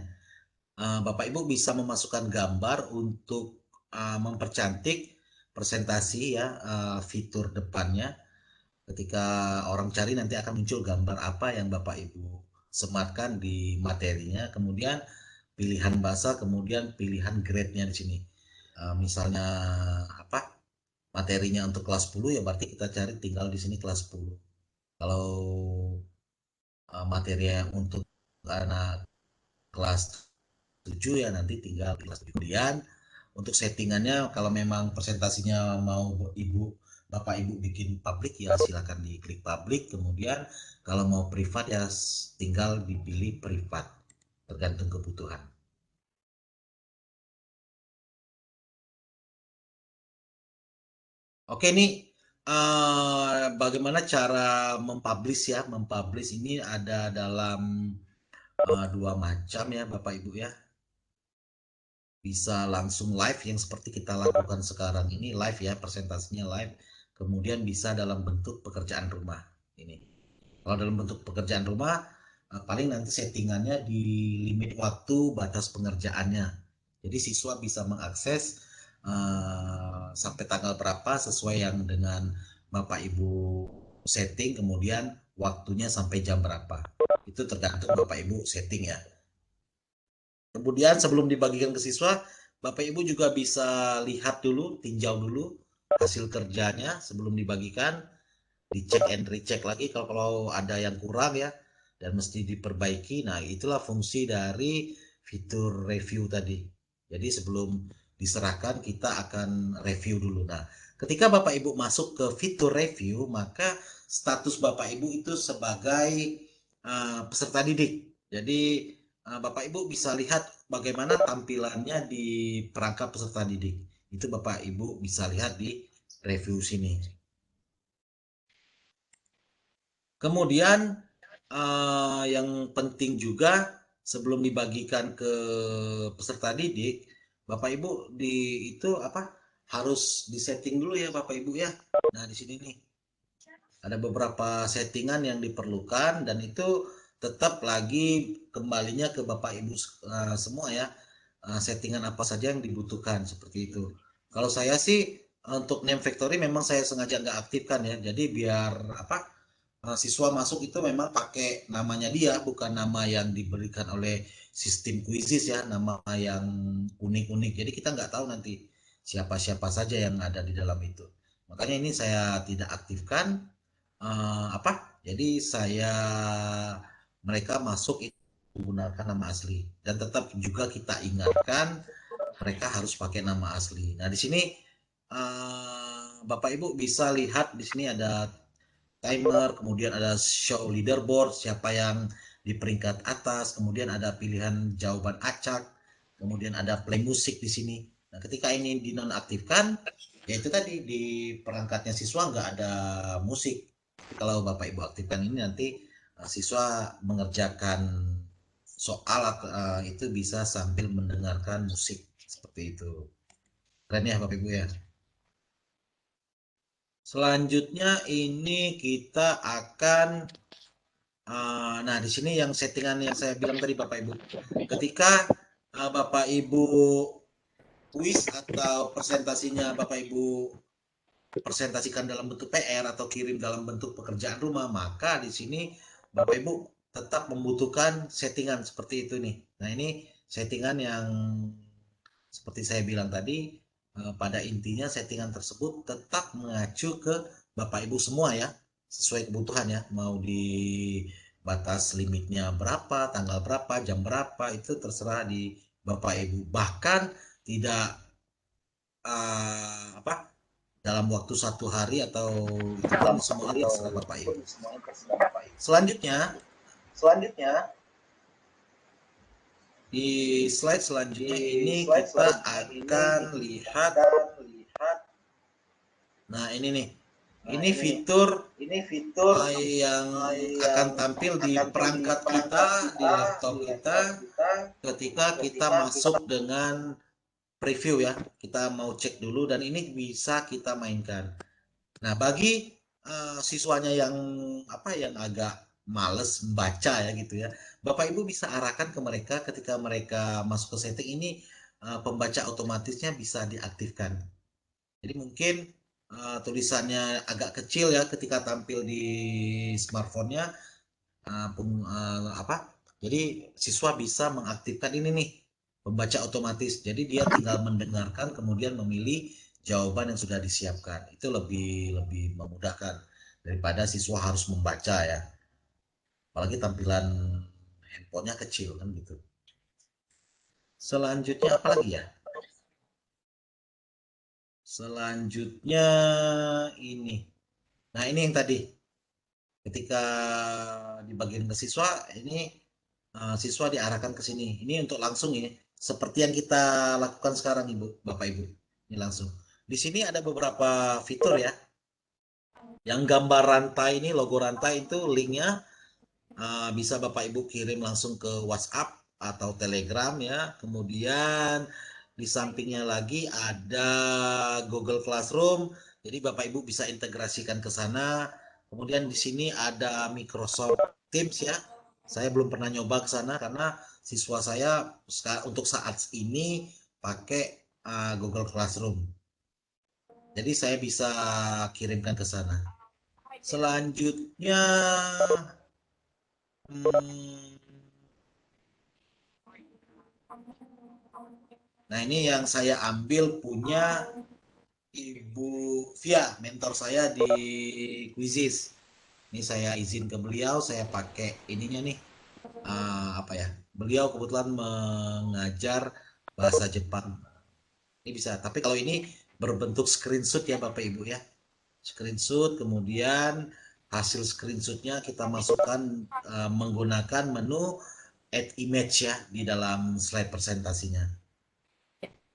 Bapak Ibu bisa memasukkan gambar untuk mempercantik presentasi ya, fitur depannya. Ketika orang cari nanti akan muncul gambar apa yang Bapak Ibu sematkan di materinya, kemudian pilihan bahasa, kemudian pilihan grade-nya di sini. Misalnya apa? Materinya untuk kelas 10 ya berarti kita cari tinggal di sini kelas 10. Kalau materi yang untuk anak kelas 7 ya nanti tinggal kelas 7. Kemudian untuk settingannya kalau memang presentasinya mau Bapak Ibu bikin publik ya silakan diklik publik, kemudian kalau mau privat ya tinggal dipilih privat tergantung kebutuhan. Oke nih, bagaimana cara mempublish ya? Mempublish ini ada dalam 2 macam ya Bapak Ibu ya. Bisa langsung live yang seperti kita lakukan sekarang ini live ya, presentasinya live. Kemudian bisa dalam bentuk pekerjaan rumah ini. Kalau dalam bentuk pekerjaan rumah, paling nanti settingannya di limit waktu batas pengerjaannya. Jadi siswa bisa mengakses sampai tanggal berapa sesuai yang dengan Bapak Ibu setting, kemudian waktunya sampai jam berapa. Itu tergantung Bapak Ibu setting ya. Kemudian sebelum dibagikan ke siswa, Bapak Ibu juga bisa lihat dulu, tinjau dulu hasil kerjanya sebelum dibagikan, dicek and recheck lagi kalau ada yang kurang ya dan mesti diperbaiki. Nah, itulah fungsi dari fitur review tadi. Jadi sebelum diserahkan kita akan review dulu. Nah, ketika Bapak Ibu masuk ke fitur review, maka status Bapak Ibu itu sebagai peserta didik. Jadi Bapak Ibu bisa lihat bagaimana tampilannya di perangkat peserta didik. Itu Bapak Ibu bisa lihat di review sini. Kemudian yang penting juga sebelum dibagikan ke peserta didik, Bapak Ibu harus disetting dulu ya Bapak Ibu ya. Nah, di sini nih ada beberapa settingan yang diperlukan dan itu tetap lagi kembalinya ke Bapak Ibu semua ya. Settingan apa saja yang dibutuhkan seperti itu. Kalau saya sih untuk name factory memang saya sengaja nggak aktifkan ya. Jadi biar siswa masuk itu memang pakai namanya dia, bukan nama yang diberikan oleh sistem Quizzes ya, nama yang unik-unik. Jadi kita nggak tahu nanti siapa-siapa saja yang ada di dalam itu. Makanya ini saya tidak aktifkan. Jadi mereka masuk itu menggunakan nama asli dan tetap juga kita ingatkan mereka harus pakai nama asli. Nah, di sini Bapak Ibu bisa lihat di sini ada timer, kemudian ada show leaderboard, siapa yang di peringkat atas, kemudian ada pilihan jawaban acak, kemudian ada play musik di sini. Nah, ketika ini dinonaktifkan, ya itu tadi di perangkatnya siswa nggak ada musik. Kalau Bapak Ibu aktifkan ini nanti siswa mengerjakan soal itu bisa sambil mendengarkan musik seperti itu. Keren ya Bapak Ibu ya. Selanjutnya ini kita akan nah di sini yang settingan yang saya bilang tadi Bapak Ibu. Ketika Bapak Ibu kuis atau presentasinya Bapak Ibu presentasikan dalam bentuk PR atau kirim dalam bentuk pekerjaan rumah, maka di sini Bapak Ibu tetap membutuhkan settingan seperti itu nih. Nah, ini settingan yang seperti saya bilang tadi, pada intinya settingan tersebut tetap mengacu ke Bapak Ibu semua ya, sesuai kebutuhan ya, mau di batas limitnya berapa, tanggal berapa, jam berapa, itu terserah di Bapak Ibu. Bahkan tidak dalam waktu 1 hari atau itu pun semuanya terserah Bapak Ibu. Selanjutnya di slide selanjutnya ini kita akan lihat, nah ini nih, ini fitur yang akan tampil di perangkat kita, di laptop kita ketika kita masuk dengan preview ya. Kita mau cek dulu dan ini bisa kita mainkan. Nah, bagi siswanya yang agak males membaca ya gitu ya, Bapak Ibu bisa arahkan ke mereka ketika mereka masuk ke setting ini, pembaca otomatisnya bisa diaktifkan. Jadi mungkin tulisannya agak kecil ya ketika tampil di smartphone-nya, jadi siswa bisa mengaktifkan ini nih, pembaca otomatis. Jadi dia tinggal mendengarkan kemudian memilih jawaban yang sudah disiapkan. Itu lebih memudahkan daripada siswa harus membaca ya. Apalagi tampilan handphonenya kecil kan gitu. Selanjutnya apa lagi ya? Selanjutnya ini. Nah, ini yang tadi. Ketika di bagian ke siswa, ini siswa diarahkan ke sini. Ini untuk langsung ya. Seperti yang kita lakukan sekarang Ibu, Bapak Ibu. Ini langsung. Di sini ada beberapa fitur ya. Yang gambar rantai ini, logo rantai itu linknya bisa Bapak Ibu kirim langsung ke WhatsApp atau Telegram ya. Kemudian di sampingnya lagi ada Google Classroom. Jadi Bapak Ibu bisa integrasikan ke sana. Kemudian di sini ada Microsoft Teams ya. Saya belum pernah nyoba ke sana karena siswa saya untuk saat ini pakai Google Classroom. Jadi saya bisa kirimkan ke sana. Selanjutnya nah ini yang saya ambil punya Ibu Via, mentor saya di Quizizz. Ini saya izin ke beliau, saya pakai ininya nih, beliau kebetulan mengajar bahasa Jepang. Ini bisa, tapi kalau ini berbentuk screenshot ya Bapak Ibu ya. Screenshot, kemudian hasil screenshotnya kita masukkan menggunakan menu add image ya di dalam slide presentasinya.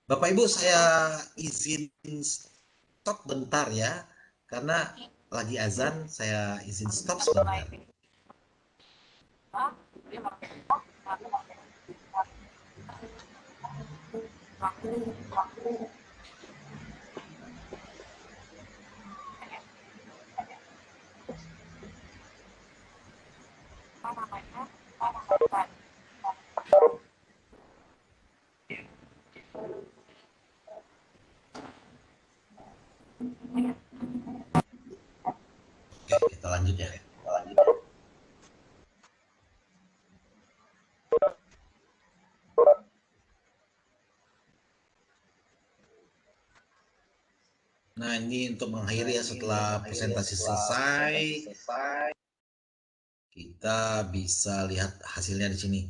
Bapak Ibu, saya izin stop bentar ya, karena lagi azan, saya izin stop sebentar. Oke, kita lanjut ya. Nah, ini untuk mengakhiri ya, setelah presentasi selesai, kita bisa lihat hasilnya di sini.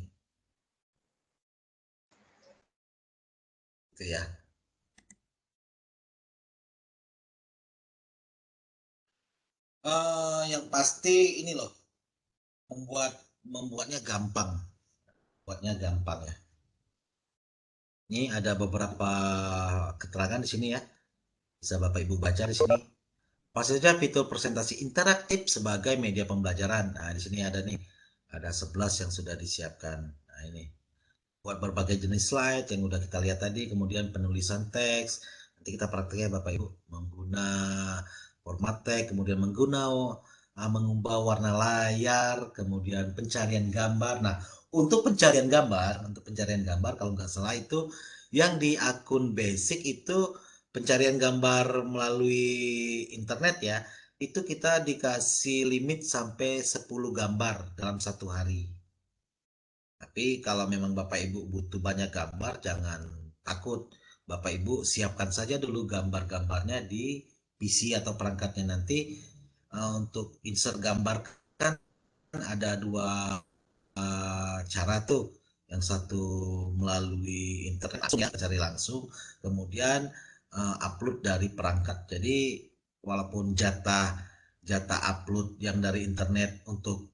Itu ya. Yang pasti ini loh, membuatnya gampang. Buatnya gampang ya. Ini ada beberapa keterangan di sini ya. Bisa Bapak Ibu baca di sini. Pas saja fitur presentasi interaktif sebagai media pembelajaran. Nah, di sini ada nih. Ada 11 yang sudah disiapkan. Nah, ini. Buat berbagai jenis slide yang udah kita lihat tadi, kemudian penulisan teks. Nanti kita prakteknya Bapak Ibu menggunakan format teks, kemudian mengubah warna layar, kemudian pencarian gambar. Nah, untuk pencarian gambar kalau nggak salah itu yang di akun basic itu pencarian gambar melalui internet ya, itu kita dikasih limit sampai 10 gambar dalam 1 hari. Tapi kalau memang Bapak Ibu butuh banyak gambar, jangan takut. Bapak Ibu siapkan saja dulu gambar-gambarnya di PC atau perangkatnya nanti. Untuk insert gambar kan ada 2 cara tuh. yang satu melalui internet langsung ya, cari langsung, kemudian upload dari perangkat. Jadi walaupun jatah upload yang dari internet untuk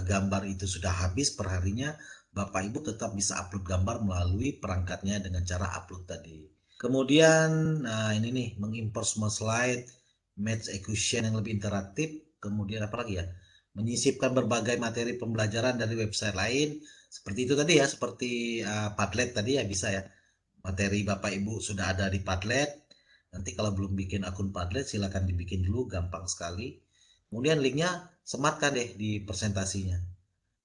gambar itu sudah habis per harinya, Bapak Ibu tetap bisa upload gambar melalui perangkatnya dengan cara upload tadi. Kemudian ini nih, mengimpor semua slide, match execution yang lebih interaktif, kemudian apa lagi ya? Menyisipkan berbagai materi pembelajaran dari website lain, seperti itu tadi ya, seperti Padlet tadi ya, bisa ya. Materi Bapak Ibu sudah ada di Padlet. Nanti kalau belum bikin akun Padlet, silakan dibikin dulu, gampang sekali. Kemudian linknya sematkan deh di presentasinya.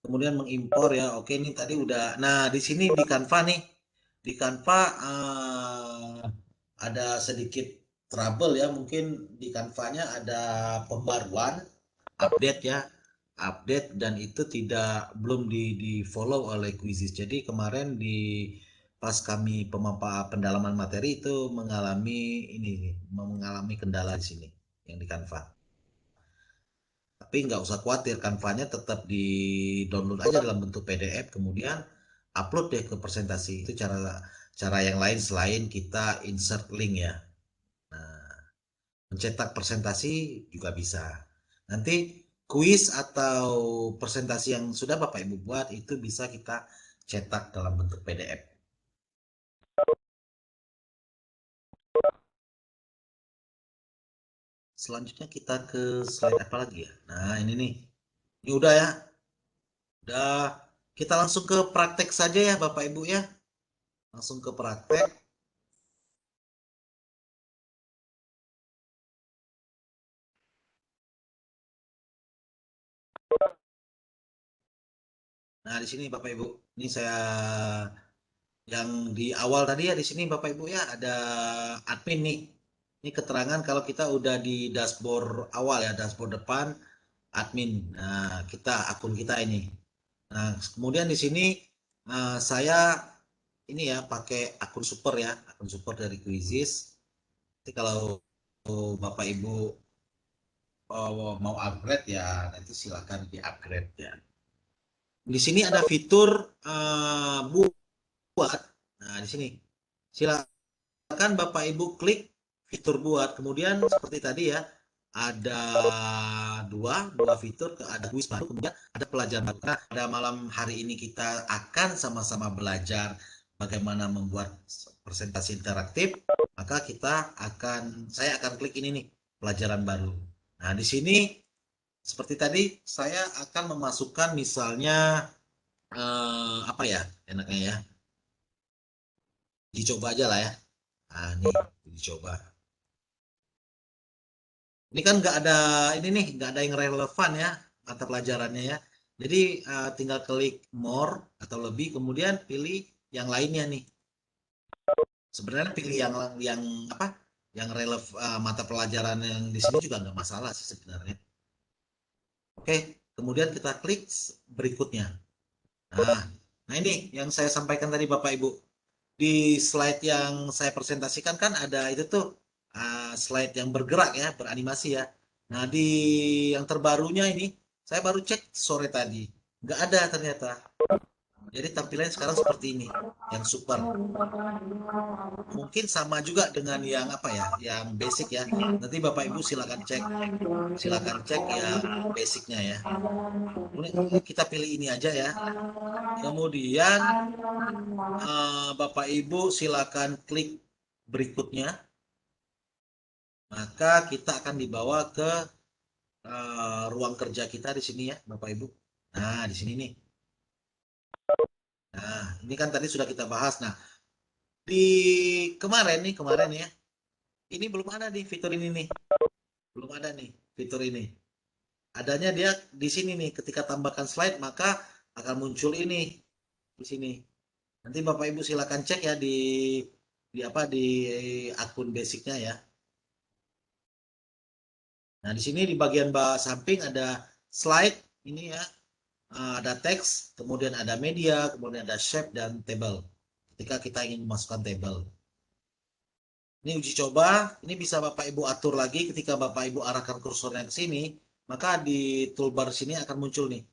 Kemudian mengimpor ya, oke ini tadi udah. Nah di sini di Canva nih, di Canva ada sedikit trouble ya, mungkin di Canva-nya ada pembaruan, update ya, update, dan itu belum di follow oleh Quizizz. Jadi kemarin pas kami pendalaman materi itu mengalami kendala di sini yang di Canva. Tapi nggak usah khawatir, Canva-nya tetap di download aja dalam bentuk PDF, kemudian upload deh ke presentasi. Itu cara yang lain selain kita insert link ya. Nah, mencetak presentasi juga bisa. Nanti kuis atau presentasi yang sudah Bapak Ibu buat itu bisa kita cetak dalam bentuk PDF. Selanjutnya kita ke slide apa lagi ya? Nah ini nih, ini udah ya. Udah, kita langsung ke praktek saja ya Bapak Ibu ya. Langsung ke praktek. Nah, di sini Bapak Ibu, ini saya yang di awal tadi ya, di sini Bapak Ibu ya, ada admin nih. Ini keterangan kalau kita udah di dashboard awal ya, dashboard depan admin. Nah, akun kita ini. Nah, kemudian di sini saya ini ya pakai akun super ya, akun super dari Quizizz. Nanti kalau Bapak Ibu mau upgrade ya, nanti silakan di upgrade ya. Di sini ada fitur buat. Nah, di sini silakan Bapak Ibu klik fitur buat. Kemudian seperti tadi ya, ada dua fitur, ada kuis baru, kemudian ada pelajaran baru. Nah, pada malam hari ini kita akan sama-sama belajar bagaimana membuat presentasi interaktif. Maka saya akan klik ini nih, pelajaran baru. Nah, di sini seperti tadi saya akan memasukkan misalnya apa ya enaknya ya, dicoba aja lah ya. Nah ini dicoba. Ini kan nggak ada nggak ada yang relevan ya mata pelajarannya ya. Jadi tinggal klik more atau lebih, kemudian pilih yang lainnya nih. Sebenarnya pilih yang apa? Yang relevan mata pelajaran yang di sini juga nggak masalah sih sebenarnya. Oke, kemudian kita klik berikutnya. Nah ini yang saya sampaikan tadi Bapak Ibu. Di slide yang saya presentasikan kan ada itu tuh slide yang bergerak ya, beranimasi ya. Nah di yang terbarunya ini, saya baru cek sore tadi. Nggak ada ternyata. Jadi tampilannya sekarang seperti ini, yang super. Mungkin sama juga dengan yang apa ya, yang basic ya. Nanti Bapak Ibu silakan cek ya basicnya ya. Kita pilih ini aja ya. Kemudian Bapak Ibu silakan klik berikutnya. Maka kita akan dibawa ke ruang kerja kita di sini ya, Bapak Ibu. Nah, di sini nih. Nah, ini kan tadi sudah kita bahas. Nah, di kemarin ya. Ini belum ada nih fitur ini nih. Belum ada nih fitur ini. Adanya dia di sini nih, ketika tambahkan slide maka akan muncul ini di sini. Nanti Bapak Ibu silakan cek ya di akun basicnya ya. Nah, di sini di bagian bawah samping ada slide ini ya. Ada teks, kemudian ada media, kemudian ada shape dan table. Ketika kita ingin memasukkan table. Ini uji coba, ini bisa Bapak Ibu atur lagi ketika Bapak Ibu arahkan kursornya ke sini, maka di toolbar sini akan muncul nih.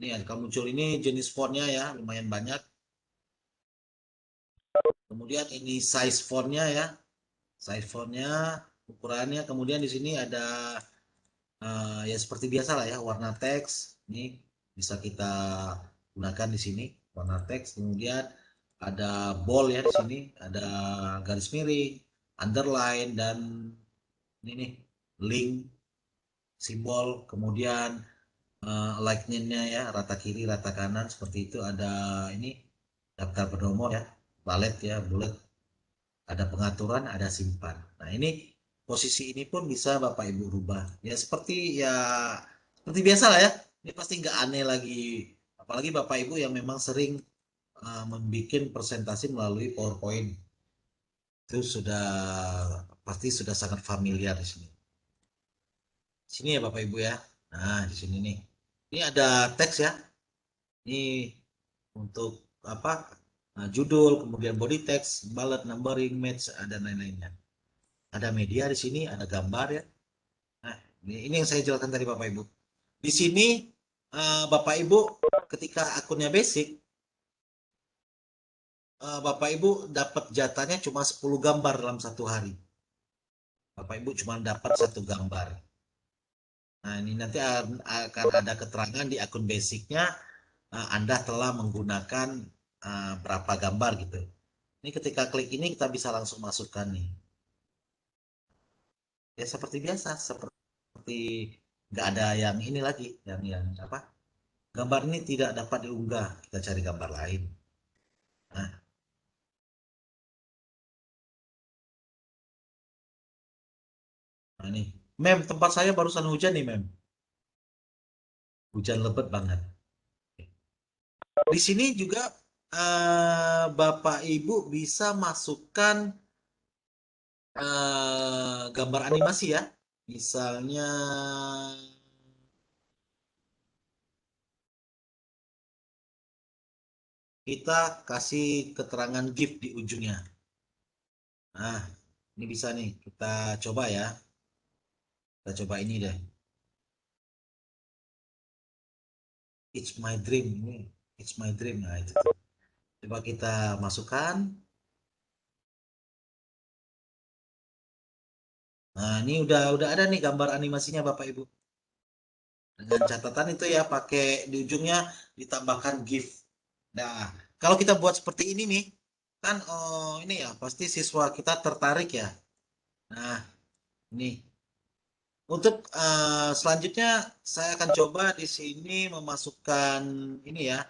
Ini akan muncul ini jenis fontnya ya, lumayan banyak. Kemudian ini size fontnya ya, size fontnya, ukurannya. Kemudian di sini ada ya seperti biasa lah ya, warna teks. Ini bisa kita gunakan di sini warna teks. Kemudian ada bold ya di sini, ada garis miring, underline, dan ini nih link, simbol. Kemudian lightning-nya ya, rata kiri, rata kanan seperti itu. Ada ini daftar bernomor ya, bullet ya, bullet. Ada pengaturan, ada simpan. Nah ini posisi ini pun bisa Bapak Ibu rubah. Ya seperti biasa lah ya. Ini pasti nggak aneh lagi. Apalagi Bapak Ibu yang memang sering membuat presentasi melalui PowerPoint. Itu pasti sudah sangat familiar di sini. Sini ya Bapak Ibu ya. Nah di sini nih. Ini ada teks ya. Ini untuk apa? Nah, judul, kemudian body text, bullet, numbering, match, ada lain-lainnya. Ada media di sini, ada gambar ya. Nah, ini yang saya jelaskan tadi Bapak Ibu. Di sini Bapak Ibu ketika akunnya basic, Bapak Ibu dapat jatahnya cuma 10 gambar dalam satu hari. Bapak Ibu cuma dapat 1 gambar. Nah, ini nanti akan ada keterangan di akun basicnya Anda telah menggunakan berapa gambar gitu. Ini ketika klik ini kita bisa langsung masukkan nih. Ya seperti biasa, seperti nggak ada yang ini lagi, yang apa? Gambar ini tidak dapat diunggah, kita cari gambar lain. Nah ini, Mem, tempat saya barusan hujan nih, Mem. Hujan lebat banget. Di sini juga Bapak Ibu bisa masukkan gambar animasi ya. Misalnya kita kasih keterangan GIF di ujungnya. Nah, ini bisa nih, kita coba ya. Kita coba ini deh. It's my dream ini. It's my dream. Nah, itu. Coba kita masukkan. Nah, ini udah ada nih gambar animasinya Bapak Ibu. Dengan catatan itu ya pakai di ujungnya ditambahkan GIF. Nah, kalau kita buat seperti ini nih, kan ini ya pasti siswa kita tertarik ya. Nah, ini untuk selanjutnya saya akan coba di sini memasukkan ini ya.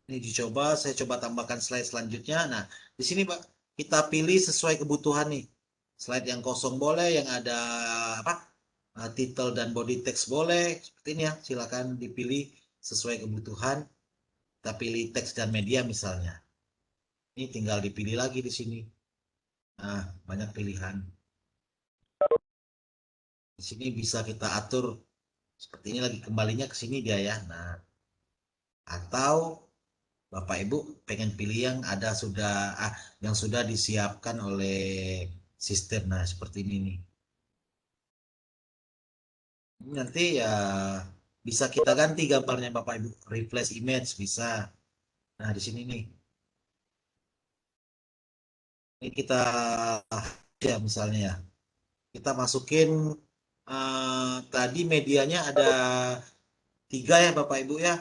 Ini dicoba, saya coba tambahkan slide selanjutnya. Nah, di sini Pak kita pilih sesuai kebutuhan nih. Slide yang kosong boleh, yang ada apa? Title dan body text boleh. Seperti ini ya, silakan dipilih sesuai kebutuhan. Kita pilih teks dan media misalnya. Ini tinggal dipilih lagi di sini. Nah, banyak pilihan. Di sini bisa kita atur seperti ini lagi, kembalinya ke sini dia ya. Nah, atau Bapak Ibu pengen pilih yang ada yang sudah disiapkan oleh sistem. Nah, seperti ini nih. Ini nanti ya bisa kita ganti gambarnya Bapak Ibu, replace image bisa. Nah, di sini nih. Ini kita ya misalnya ya. Kita masukin tadi medianya ada 3 ya Bapak Ibu ya.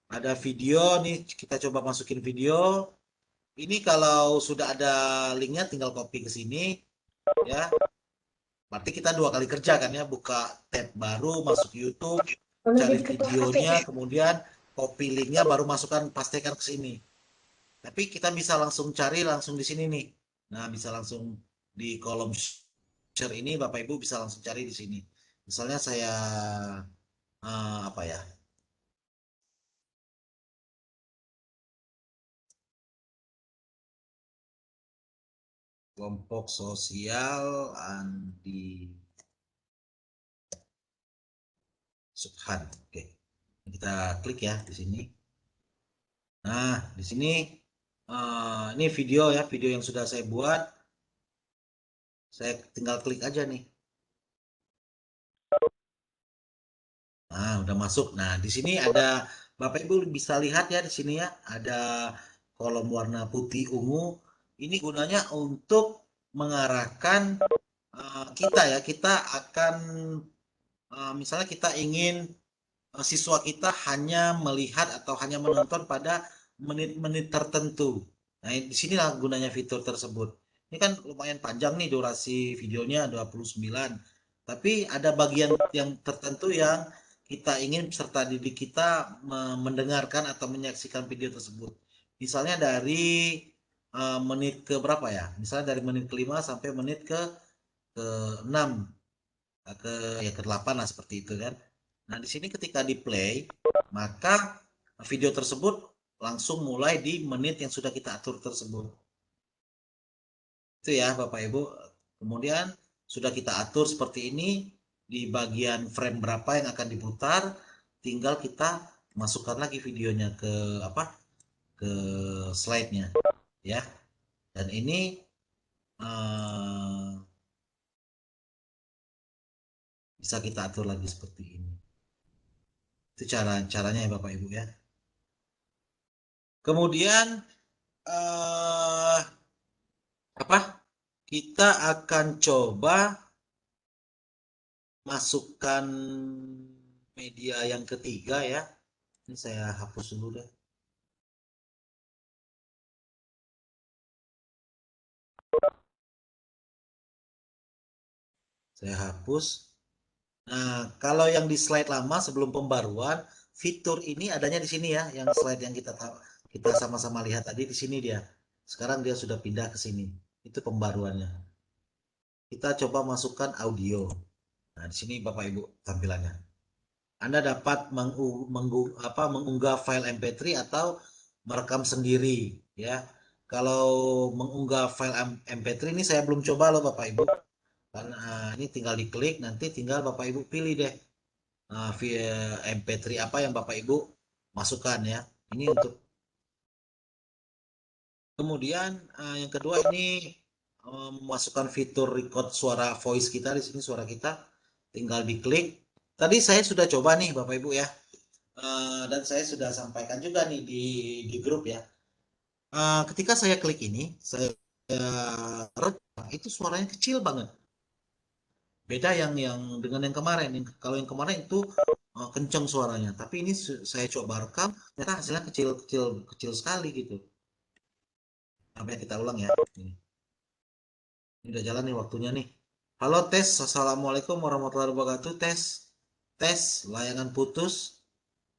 Ada video nih, kita coba masukin video. Ini kalau sudah ada linknya tinggal copy ke sini ya. Berarti kita 2 kali kerja kan ya, buka tab baru, masuk YouTube, cari videonya, kemudian copy linknya, baru masukkan, pastikan ke sini. Tapi kita bisa langsung cari langsung di sini nih. Nah, bisa langsung di kolom share ini Bapak Ibu bisa langsung cari di sini. Misalnya saya apa ya? Kelompok sosial Andi Subhan. Oke. Kita klik ya di sini. Nah, di sini ini video ya, video yang sudah saya buat. Saya tinggal klik aja nih. Nah, udah masuk. Nah, di sini ada Bapak Ibu bisa lihat ya di sini ya, ada kolom warna putih ungu. Ini gunanya untuk mengarahkan kita ya, kita akan misalnya kita ingin siswa kita hanya melihat atau hanya menonton pada menit-menit tertentu. Nah, di sinilah gunanya fitur tersebut. Ini kan lumayan panjang nih durasi videonya 29. Tapi ada bagian yang tertentu yang kita ingin peserta didik kita mendengarkan atau menyaksikan video tersebut. Misalnya dari menit ke berapa ya? Misalnya dari menit ke-5 sampai menit ke-6 ke ya ke-8 lah seperti itu kan. Nah, di sini ketika di play, maka video tersebut langsung mulai di menit yang sudah kita atur tersebut. Itu ya Bapak Ibu. Kemudian sudah kita atur seperti ini, di bagian frame berapa yang akan diputar, tinggal kita masukkan lagi videonya ke apa? Ke slide-nya ya. Dan ini bisa kita atur lagi seperti ini. Itu caranya ya Bapak Ibu ya. Kemudian apa? Kita akan coba masukkan media yang ketiga ya. Ini saya hapus dulu deh. Saya hapus. Nah, kalau yang di slide lama sebelum pembaruan, fitur ini adanya di sini ya, yang slide yang kita sama-sama lihat tadi di sini dia. Sekarang dia sudah pindah ke sini. Itu pembaruannya. Kita coba masukkan audio. Nah, di sini Bapak Ibu tampilannya. Anda dapat mengunggah file MP3 atau merekam sendiri ya. Kalau mengunggah file MP3 ini saya belum coba loh Bapak Ibu. Karena ini tinggal diklik, nanti tinggal Bapak Ibu pilih deh via MP3 apa yang Bapak Ibu masukkan ya. Ini untuk kemudian yang kedua ini memasukkan fitur record suara voice kita di sini suara kita tinggal diklik. Tadi saya sudah coba nih Bapak Ibu ya. Dan saya sudah sampaikan juga nih di grup ya. Ketika saya klik ini, saya rekam, itu suaranya kecil banget. Beda yang dengan yang kemarin. Kalau yang kemarin itu kencang suaranya, tapi ini saya coba rekam, ternyata hasilnya kecil sekali gitu. Sampai kita ulang ya. Ini udah jalan nih waktunya nih. Halo tes, assalamualaikum warahmatullahi wabarakatuh. Tes, layangan putus.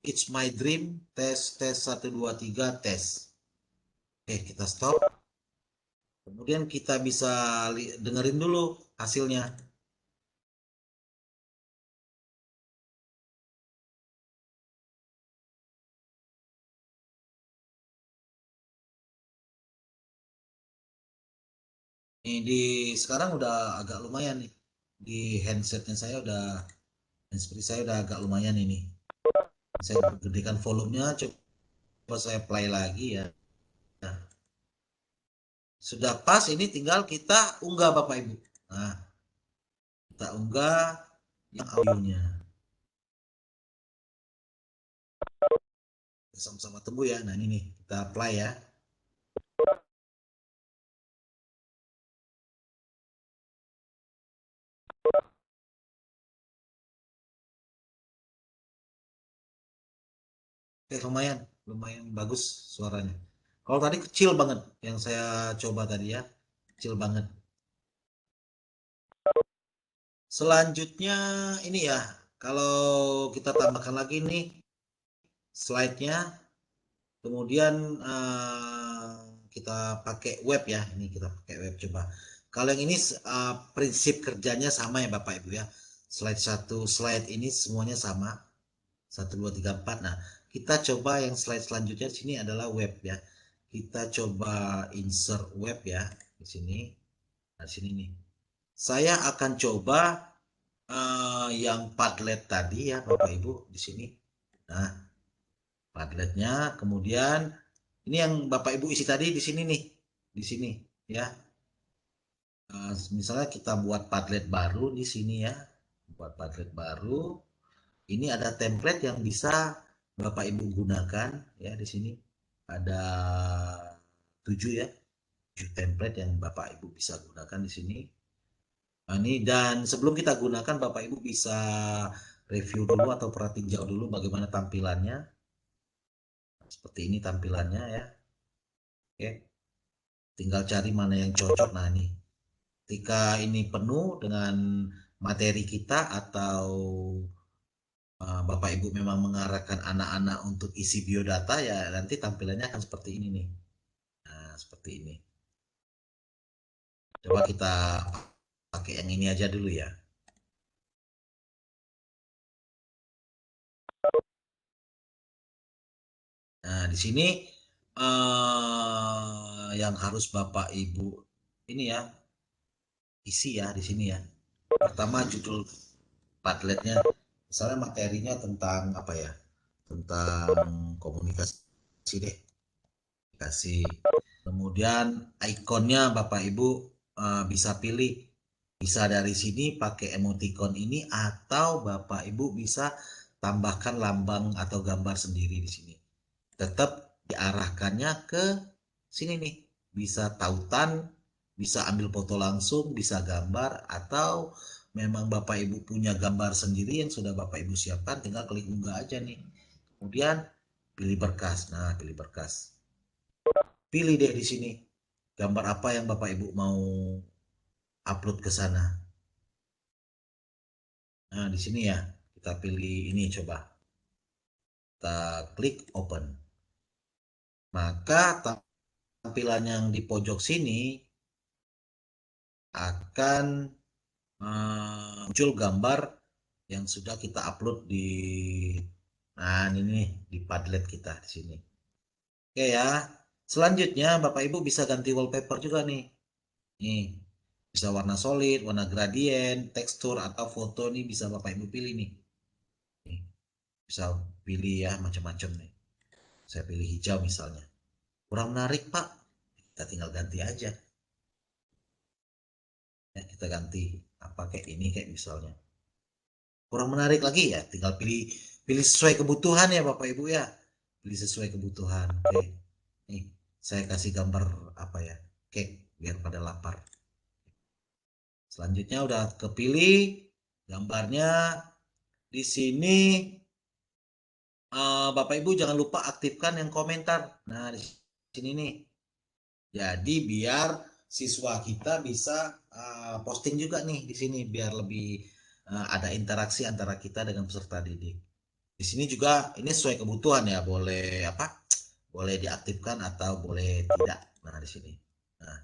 It's my dream. Tes 1 2 3 tes. Oke, kita stop. Kemudian kita bisa dengerin dulu hasilnya. Ini sekarang udah agak lumayan nih. Di handsetnya saya udah handsfree saya udah agak lumayan ini. Saya gedekan volumenya, coba saya play lagi ya. Nah, sudah pas, ini tinggal kita unggah Bapak Ibu. Nah, kita unggah yang audionya. Sama-sama tunggu ya. Nah, ini nih, kita play ya. Lumayan bagus suaranya. Kalau tadi kecil banget yang saya coba tadi ya, kecil banget. Selanjutnya ini ya, kalau kita tambahkan lagi nih slide-nya, kemudian kita pakai web ya, ini kita pakai web coba. Kalau yang ini prinsip kerjanya sama ya Bapak Ibu ya. Slide ini semuanya sama. 1 2 3 4. Nah, kita coba yang slide selanjutnya di sini adalah web ya. Kita coba insert web ya di sini. Nah, di sini nih. Saya akan coba yang Padlet tadi ya Bapak Ibu di sini. Nah, Padletnya kemudian ini yang Bapak Ibu isi tadi di sini nih. Di sini ya. Misalnya kita buat Padlet baru di sini ya. Buat Padlet baru. ini ada template yang bisa Bapak Ibu gunakan ya. Di sini ada 7 ya, 7 template yang Bapak Ibu bisa gunakan di sini. Nah, ini, dan sebelum kita gunakan, Bapak Ibu bisa review dulu atau perhatiin jauh dulu bagaimana tampilannya. Seperti ini tampilannya ya. Oke, tinggal cari mana yang cocok. Nah, ini ketika ini penuh dengan materi kita atau Bapak Ibu memang mengarahkan anak-anak untuk isi biodata, ya nanti tampilannya akan seperti ini nih. Nah, seperti ini. Coba kita pakai yang ini aja dulu ya. Nah, di sini yang harus Bapak Ibu ini ya, isi ya di sini ya. Pertama judul Padletnya, misalnya materinya tentang apa ya? Tentang komunikasi deh. Kasih. Kemudian ikonnya Bapak Ibu bisa pilih. Bisa dari sini pakai emoticon ini atau Bapak Ibu bisa tambahkan lambang atau gambar sendiri di sini. Tetap diarahkannya ke sini nih. Bisa tautan, bisa ambil foto langsung, bisa gambar, atau memang Bapak Ibu punya gambar sendiri yang sudah Bapak Ibu siapkan, tinggal klik unggah aja nih. Kemudian pilih berkas. Nah, pilih berkas. Pilih deh di sini gambar apa yang Bapak Ibu mau upload ke sana. Nah, di sini ya, kita pilih ini coba. Kita klik open. Maka tampilan yang di pojok sini akan muncul gambar yang sudah kita upload di ini nih, di Padlet kita di sini. Oke ya. Selanjutnya Bapak Ibu bisa ganti wallpaper juga nih. Nih, bisa warna solid, warna gradien, tekstur atau foto nih bisa Bapak Ibu pilih nih. Nih, bisa pilih ya macam-macam nih. Saya pilih hijau misalnya. Kurang menarik Pak, kita tinggal ganti aja. Ya, kita ganti apa kayak ini kayak misalnya. Kurang menarik lagi ya, tinggal pilih sesuai kebutuhan ya Bapak Ibu ya. Pilih sesuai kebutuhan. Oke. Nih, saya kasih gambar apa ya? Cake biar pada lapar. Selanjutnya udah kepilih gambarnya. Di sini Bapak Ibu jangan lupa aktifkan yang komentar. Nah, di sini nih. Jadi biar siswa kita bisa posting juga nih di sini biar lebih ada interaksi antara kita dengan peserta didik. Di sini juga ini sesuai kebutuhan ya, boleh apa? Boleh diaktifkan atau boleh tidak. Nah, di sini. Nah,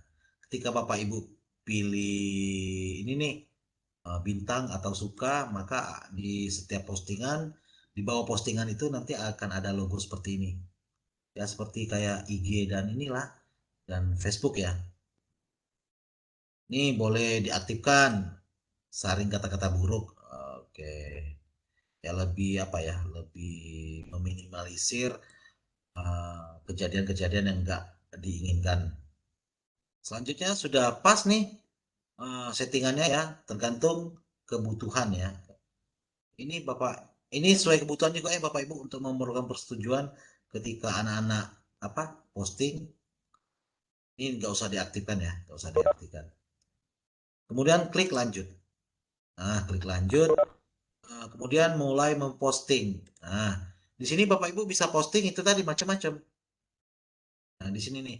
ketika Bapak Ibu pilih ini nih bintang atau suka, maka di setiap postingan, di bawah postingan itu nanti akan ada logo seperti ini. Ya, seperti kayak IG dan inilah dan Facebook ya. Ini boleh diaktifkan saring kata-kata buruk. Oke. Ya lebih apa ya? Lebih meminimalisir kejadian-kejadian yang enggak diinginkan. Selanjutnya sudah pas nih settingannya ya, tergantung kebutuhan ya. Ini Bapak, ini sesuai kebutuhan juga ya Bapak Ibu untuk memerlukan persetujuan ketika anak-anak posting. Ini nggak usah diaktifkan ya, nggak usah diaktifkan. Kemudian klik lanjut. Nah, klik lanjut. Kemudian mulai memposting. Nah, di sini Bapak Ibu bisa posting itu tadi macam-macam. Nah, di sini nih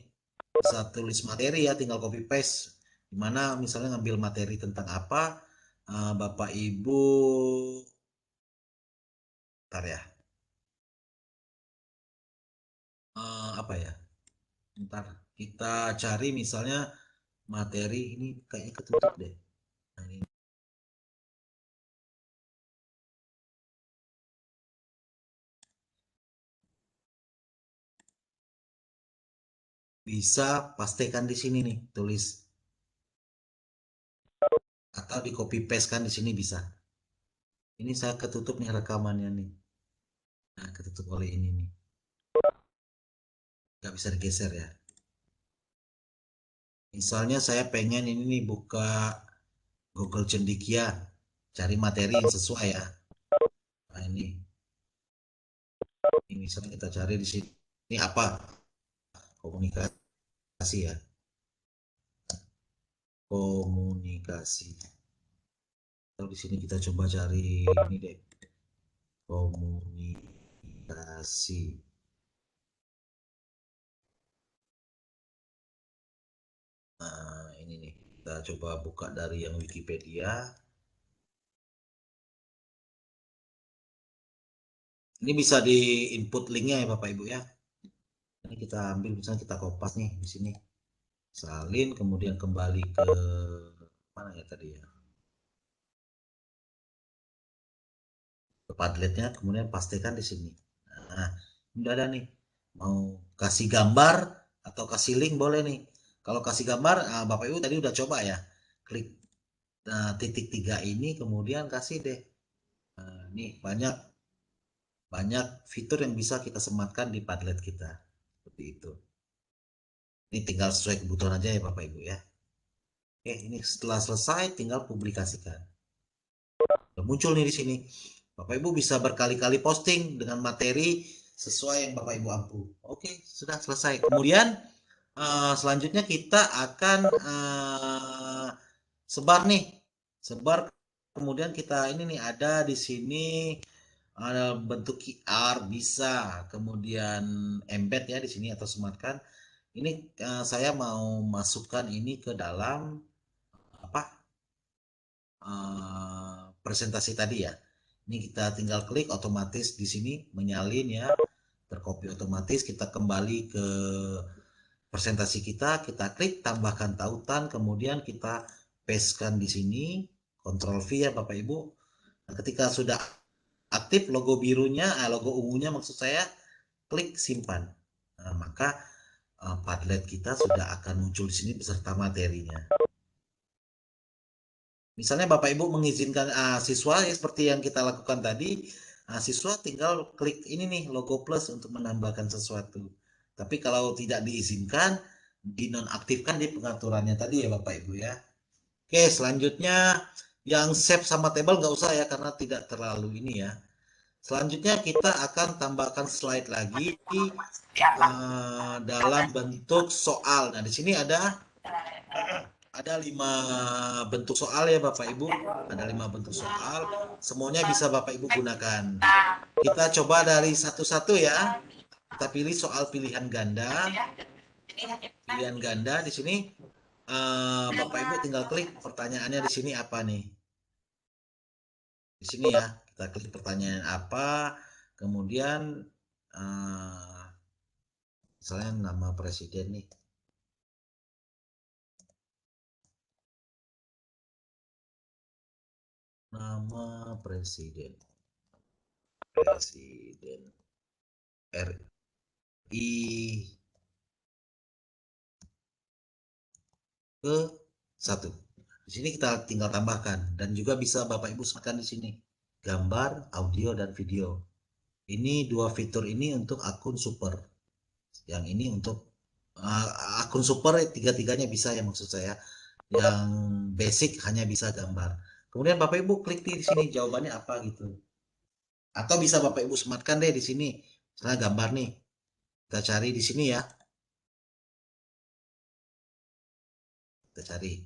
bisa tulis materi ya, tinggal copy paste. Dimana misalnya ngambil materi tentang apa, Bapak Ibu, bentar ya, apa ya? Bentar, kita cari misalnya materi ini kayaknya ketutup deh. Nah, ini. Bisa pastikan di sini nih, tulis atau di copy paste kan di sini bisa. Ini saya ketutup nih rekamannya nih. Nah, ketutup oleh ini nih. Nggak bisa digeser ya. Misalnya saya pengen ini nih buka Google Cendekia, cari materi yang sesuai ya. Nah, ini misalnya kita cari di sini, ini apa? Komunikasi ya. Komunikasi. Kalau di sini kita coba cari ini deh. Komunikasi. Nah, ini nih. Kita coba buka dari yang Wikipedia. Ini bisa di input linknya ya Bapak Ibu ya. Ini kita ambil, misalnya kita kopas nih di sini. Salin, kemudian kembali ke mana ya tadi ya? Ke Padletnya, kemudian pastikan di sini. Nah, udah ada nih. Mau kasih gambar atau kasih link boleh nih. Kalau kasih gambar, Bapak Ibu tadi udah coba ya. Klik titik 3 ini, kemudian kasih deh. Nih banyak fitur yang bisa kita sematkan di Padlet kita. Seperti itu. Ini tinggal sesuai kebutuhan aja ya Bapak Ibu ya. Oke, ini setelah selesai tinggal publikasikan. Udah muncul nih di sini. Bapak Ibu bisa berkali-kali posting dengan materi sesuai yang Bapak Ibu mampu. Oke, sudah selesai. Kemudian selanjutnya kita akan sebar nih. Sebar, kemudian kita ini nih ada di sini ada bentuk QR bisa, kemudian embed ya di sini atau sematkan. Ini saya mau masukkan ini ke dalam apa? Presentasi tadi ya. Ini kita tinggal klik otomatis di sini menyalin ya, terkopi otomatis. Kita kembali ke presentasi kita klik tambahkan tautan, kemudian kita pastekan di sini, Ctrl V ya Bapak Ibu. Nah, ketika sudah aktif logo birunya, logo ungunya maksud saya, klik simpan. Nah, maka Padlet kita sudah akan muncul di sini beserta materinya. Misalnya Bapak Ibu mengizinkan siswa ya, seperti yang kita lakukan tadi, siswa tinggal klik ini nih logo plus untuk menambahkan sesuatu. Tapi kalau tidak diizinkan, dinonaktifkan di pengaturannya tadi ya Bapak Ibu ya. Oke, selanjutnya yang save sama table nggak usah ya karena tidak terlalu ini ya. Selanjutnya kita akan tambahkan slide lagi dalam bentuk soal. Nah di sini ada 5 bentuk soal ya Bapak Ibu. Ada 5 bentuk soal. Semuanya bisa Bapak Ibu gunakan. Kita coba dari satu-satu ya. Kita pilih soal pilihan ganda. Pilihan ganda di sini Bapak Ibu tinggal klik pertanyaannya di sini apa nih. Di sini ya, kita klik pertanyaan apa. Kemudian misalnya nama presiden nih. Nama presiden RI ke 1. Di sini kita tinggal tambahkan dan juga bisa Bapak Ibu sematkan di sini gambar, audio dan video. Ini 2 fitur ini untuk akun super. Yang ini untuk akun super, tiga-tiganya bisa ya maksud saya. Yang basic hanya bisa gambar. Kemudian Bapak Ibu klik di sini jawabannya apa gitu. Atau bisa Bapak Ibu sematkan deh di sini. Misalnya gambar nih. Kita cari di sini ya. Kita cari.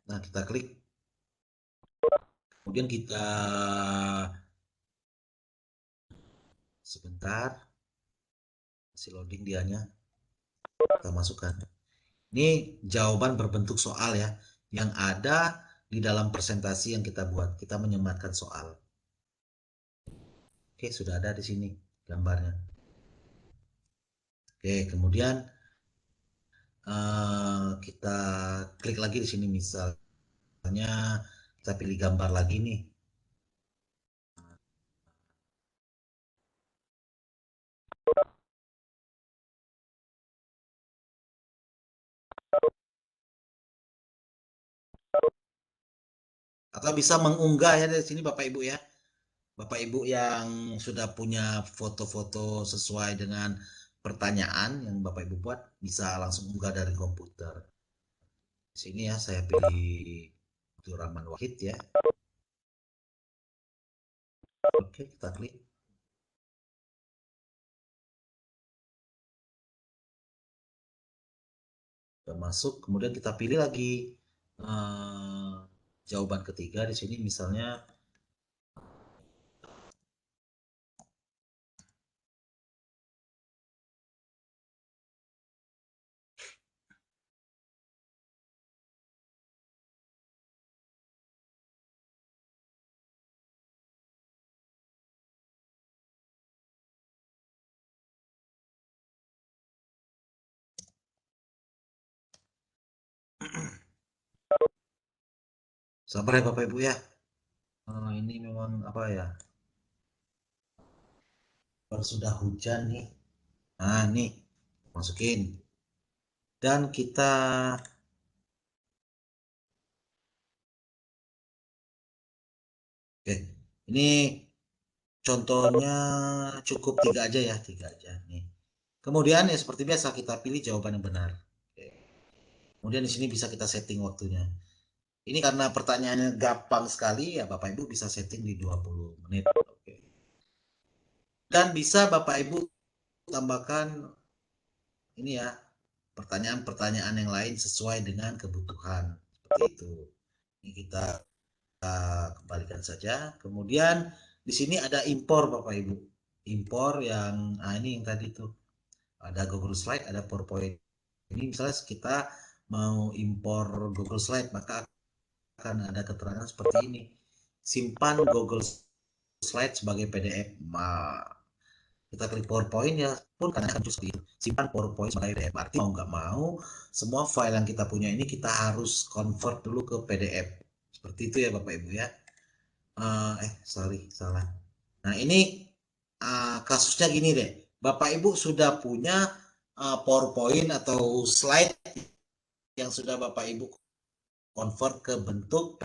Nah, kita klik. Kemudian kita sebentar. Masih loading dianya. Kita masukkan. Ini jawaban berbentuk soal ya. Yang ada di dalam presentasi yang kita buat. Kita menyematkan soal. Oke, sudah ada di sini gambarnya. Oke, kemudian kita klik lagi di sini misalnya kita pilih gambar lagi nih. Atau bisa mengunggah ya dari sini Bapak Ibu ya. Bapak Ibu yang sudah punya foto-foto sesuai dengan pertanyaan yang Bapak Ibu buat bisa langsung unggah dari komputer. Sini ya saya pilih Abdul Rahman Wahid ya. Oke, kita klik. Sudah masuk, kemudian kita pilih lagi jawaban ketiga di sini misalnya sabar ya Bapak Ibu ya. Ini memang apa ya? Kalau sudah hujan nih. Nah, nih masukin. Dan kita Oke, ini contohnya cukup 3 aja ya, 3 aja nih. Kemudian ya seperti biasa kita pilih jawaban yang benar. Oke. Kemudian di sini bisa kita setting waktunya. Ini karena pertanyaannya gampang sekali ya Bapak Ibu bisa setting di 20 menit. Oke. Dan bisa Bapak Ibu tambahkan ini ya, pertanyaan-pertanyaan yang lain sesuai dengan kebutuhan. Seperti itu. Ini kita kembalikan saja. Kemudian di sini ada impor Bapak Ibu. Impor yang ini yang tadi tuh. Ada Google Slide, ada PowerPoint. Ini misalnya kita mau impor Google Slide, maka akan ada keterangan seperti ini. Simpan Google Slide sebagai PDF. Kita klik PowerPoint ya pun karena akan seperti itu. Simpan PowerPoint sebagai PDF. Arti mau nggak mau, semua file yang kita punya ini kita harus convert dulu ke PDF. Seperti itu ya Bapak Ibu ya. Sorry, salah. Nah ini kasusnya gini deh. Bapak Ibu sudah punya PowerPoint atau slide yang sudah Bapak Ibu convert ke bentuk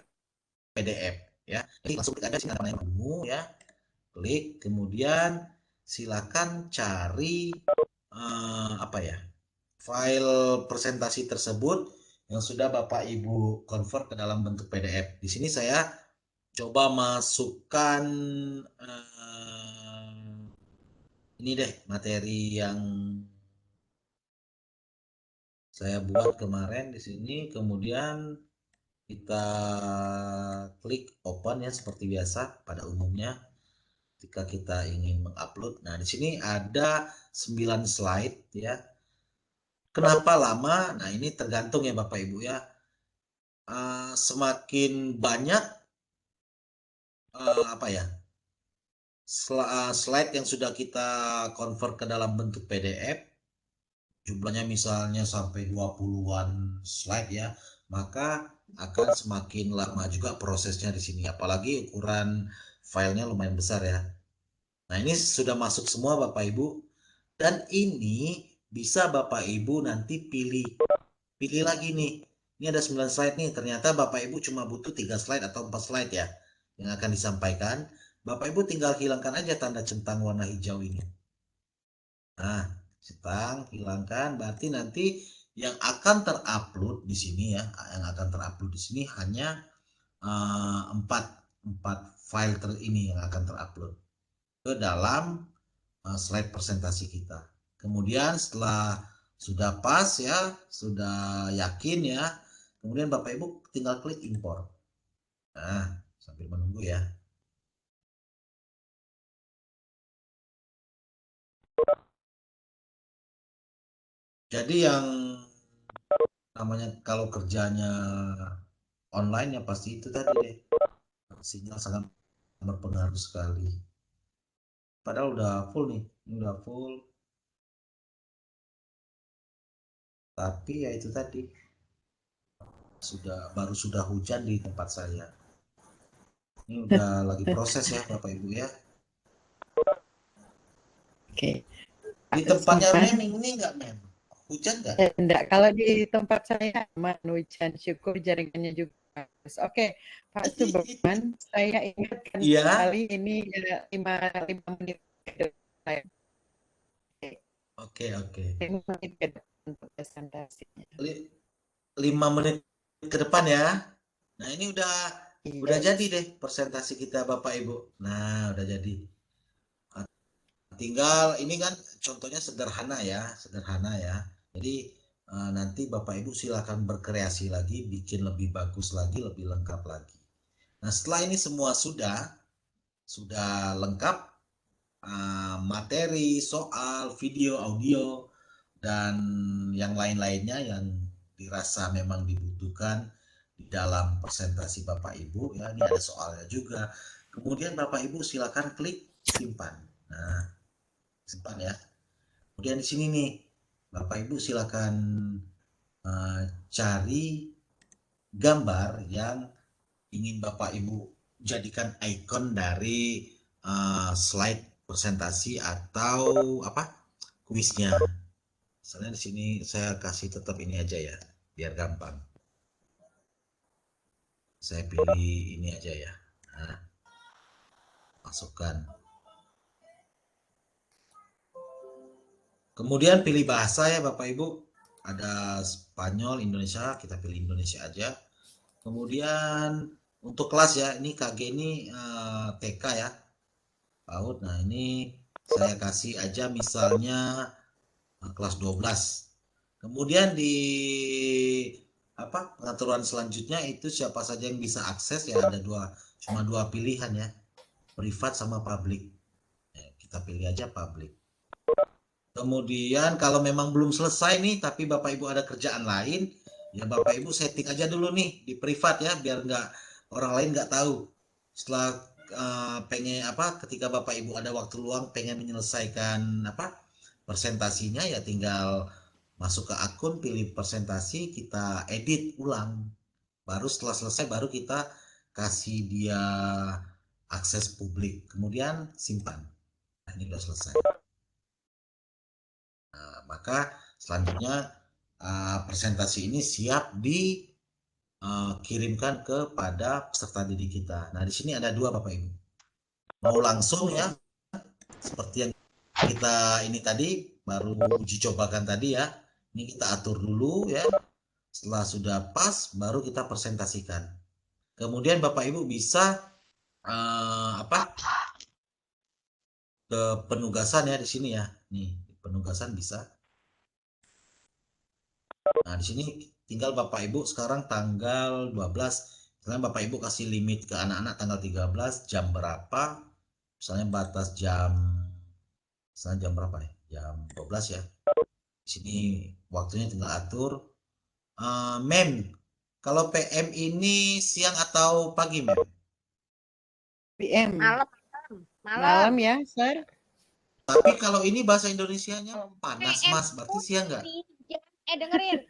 PDF ya. Jadi langsung klik aja sini namanya ungu ya. Klik, kemudian silakan cari apa ya? File presentasi tersebut yang sudah Bapak Ibu convert ke dalam bentuk PDF. Di sini saya coba masukkan ini deh materi yang saya buat kemarin di sini, kemudian kita klik open ya seperti biasa pada umumnya ketika kita ingin mengupload. Nah, di sini ada 9 slide ya. Kenapa lama? Nah, ini tergantung ya Bapak Ibu ya. Semakin banyak apa ya? Slide yang sudah kita convert ke dalam bentuk PDF, jumlahnya misalnya sampai 20-an slide ya, maka akan semakin lama juga prosesnya di sini. Apalagi ukuran filenya lumayan besar ya. Nah, ini sudah masuk semua Bapak Ibu. Dan ini bisa Bapak Ibu nanti pilih lagi nih. Ini ada 9 slide nih. Ternyata Bapak Ibu cuma butuh 3 slide atau 4 slide ya yang akan disampaikan. Bapak Ibu tinggal hilangkan aja tanda centang warna hijau ini. Nah, centang hilangkan berarti nanti yang akan terupload di sini ya, yang akan terupload di sini hanya 4 file ini yang akan terupload ke dalam slide presentasi kita. Kemudian setelah sudah pas ya, sudah yakin ya, kemudian Bapak Ibu tinggal klik import. Nah, sambil menunggu ya. Jadi yang namanya kalau kerjanya online ya pasti itu tadi deh. Sinyal sangat berpengaruh sekali. Padahal udah full nih, ini udah full. Tapi ya itu tadi baru sudah hujan di tempat saya. Ini udah lagi proses ya Bapak Ibu ya. Oke. Di tempatnya Mem ini enggak Mem? Hujan enggak? Enggak, kalau di tempat saya aman hujan, syukur jaringannya juga bagus. Oke, Pak Suberman, saya ingatkan kembali ini 5 menit ke depan. Oke. 5 menit ke depan untuk presentasinya. 5 menit ke depan ya. Nah, ini udah Udah Iya. jadi deh presentasi kita Bapak Ibu. Nah, udah jadi. Tinggal ini kan contohnya sederhana ya, sederhana ya. Jadi nanti Bapak Ibu silakan berkreasi lagi, bikin lebih bagus lagi, lebih lengkap lagi. Nah, setelah ini semua sudah lengkap, materi, soal, video, audio, dan yang lain-lainnya yang dirasa memang dibutuhkan di dalam presentasi Bapak Ibu ya. Ini ada soalnya juga. Kemudian Bapak Ibu silakan klik simpan. Nah, simpan ya. Kemudian di sini nih, Bapak Ibu silakan cari gambar yang ingin Bapak Ibu jadikan ikon dari slide presentasi atau apa kuisnya. Misalnya di sini saya kasih tetap ini aja ya, biar gampang. Saya pilih ini aja ya. Nah, masukkan. Kemudian pilih bahasa ya Bapak Ibu. Ada Spanyol, Indonesia, kita pilih Indonesia aja. Kemudian untuk kelas ya, ini KG ini TK ya, PAUD. Nah ini saya kasih aja misalnya kelas 12. Kemudian di pengaturan selanjutnya itu siapa saja yang bisa akses ya, ada cuma dua pilihan ya, privat sama public. Kita pilih aja public. Kemudian kalau memang belum selesai nih, tapi Bapak Ibu ada kerjaan lain, ya Bapak Ibu setting aja dulu nih di privat ya, biar nggak orang lain nggak tahu. Setelah ketika Bapak Ibu ada waktu luang pengen menyelesaikan presentasinya, ya tinggal masuk ke akun, pilih presentasi, kita edit ulang. Baru setelah selesai baru kita kasih dia akses publik. Kemudian simpan. Nah, ini udah selesai. Maka selanjutnya presentasi ini siap dikirimkan kepada peserta didik kita. Nah, di sini ada dua Bapak Ibu. Mau langsung ya, seperti yang kita ini tadi baru uji cobakan tadi ya. Ini kita atur dulu ya. Setelah sudah pas, baru kita presentasikan. Kemudian Bapak Ibu bisa ke penugasan ya di sini ya. Nih, penugasan bisa. Nah, di sini tinggal Bapak Ibu sekarang tanggal 12. Misalnya Bapak Ibu kasih limit ke anak-anak tanggal 13 jam berapa? Misalnya batas misalnya jam berapa ya? Jam 12 ya. Di sini waktunya tinggal atur. Mem, kalau PM ini siang atau pagi, Mem? PM. Malam. Malam ya, Sir. Tapi kalau ini bahasa Indonesianya panas, Mas. Berarti siang nggak? Dengerin.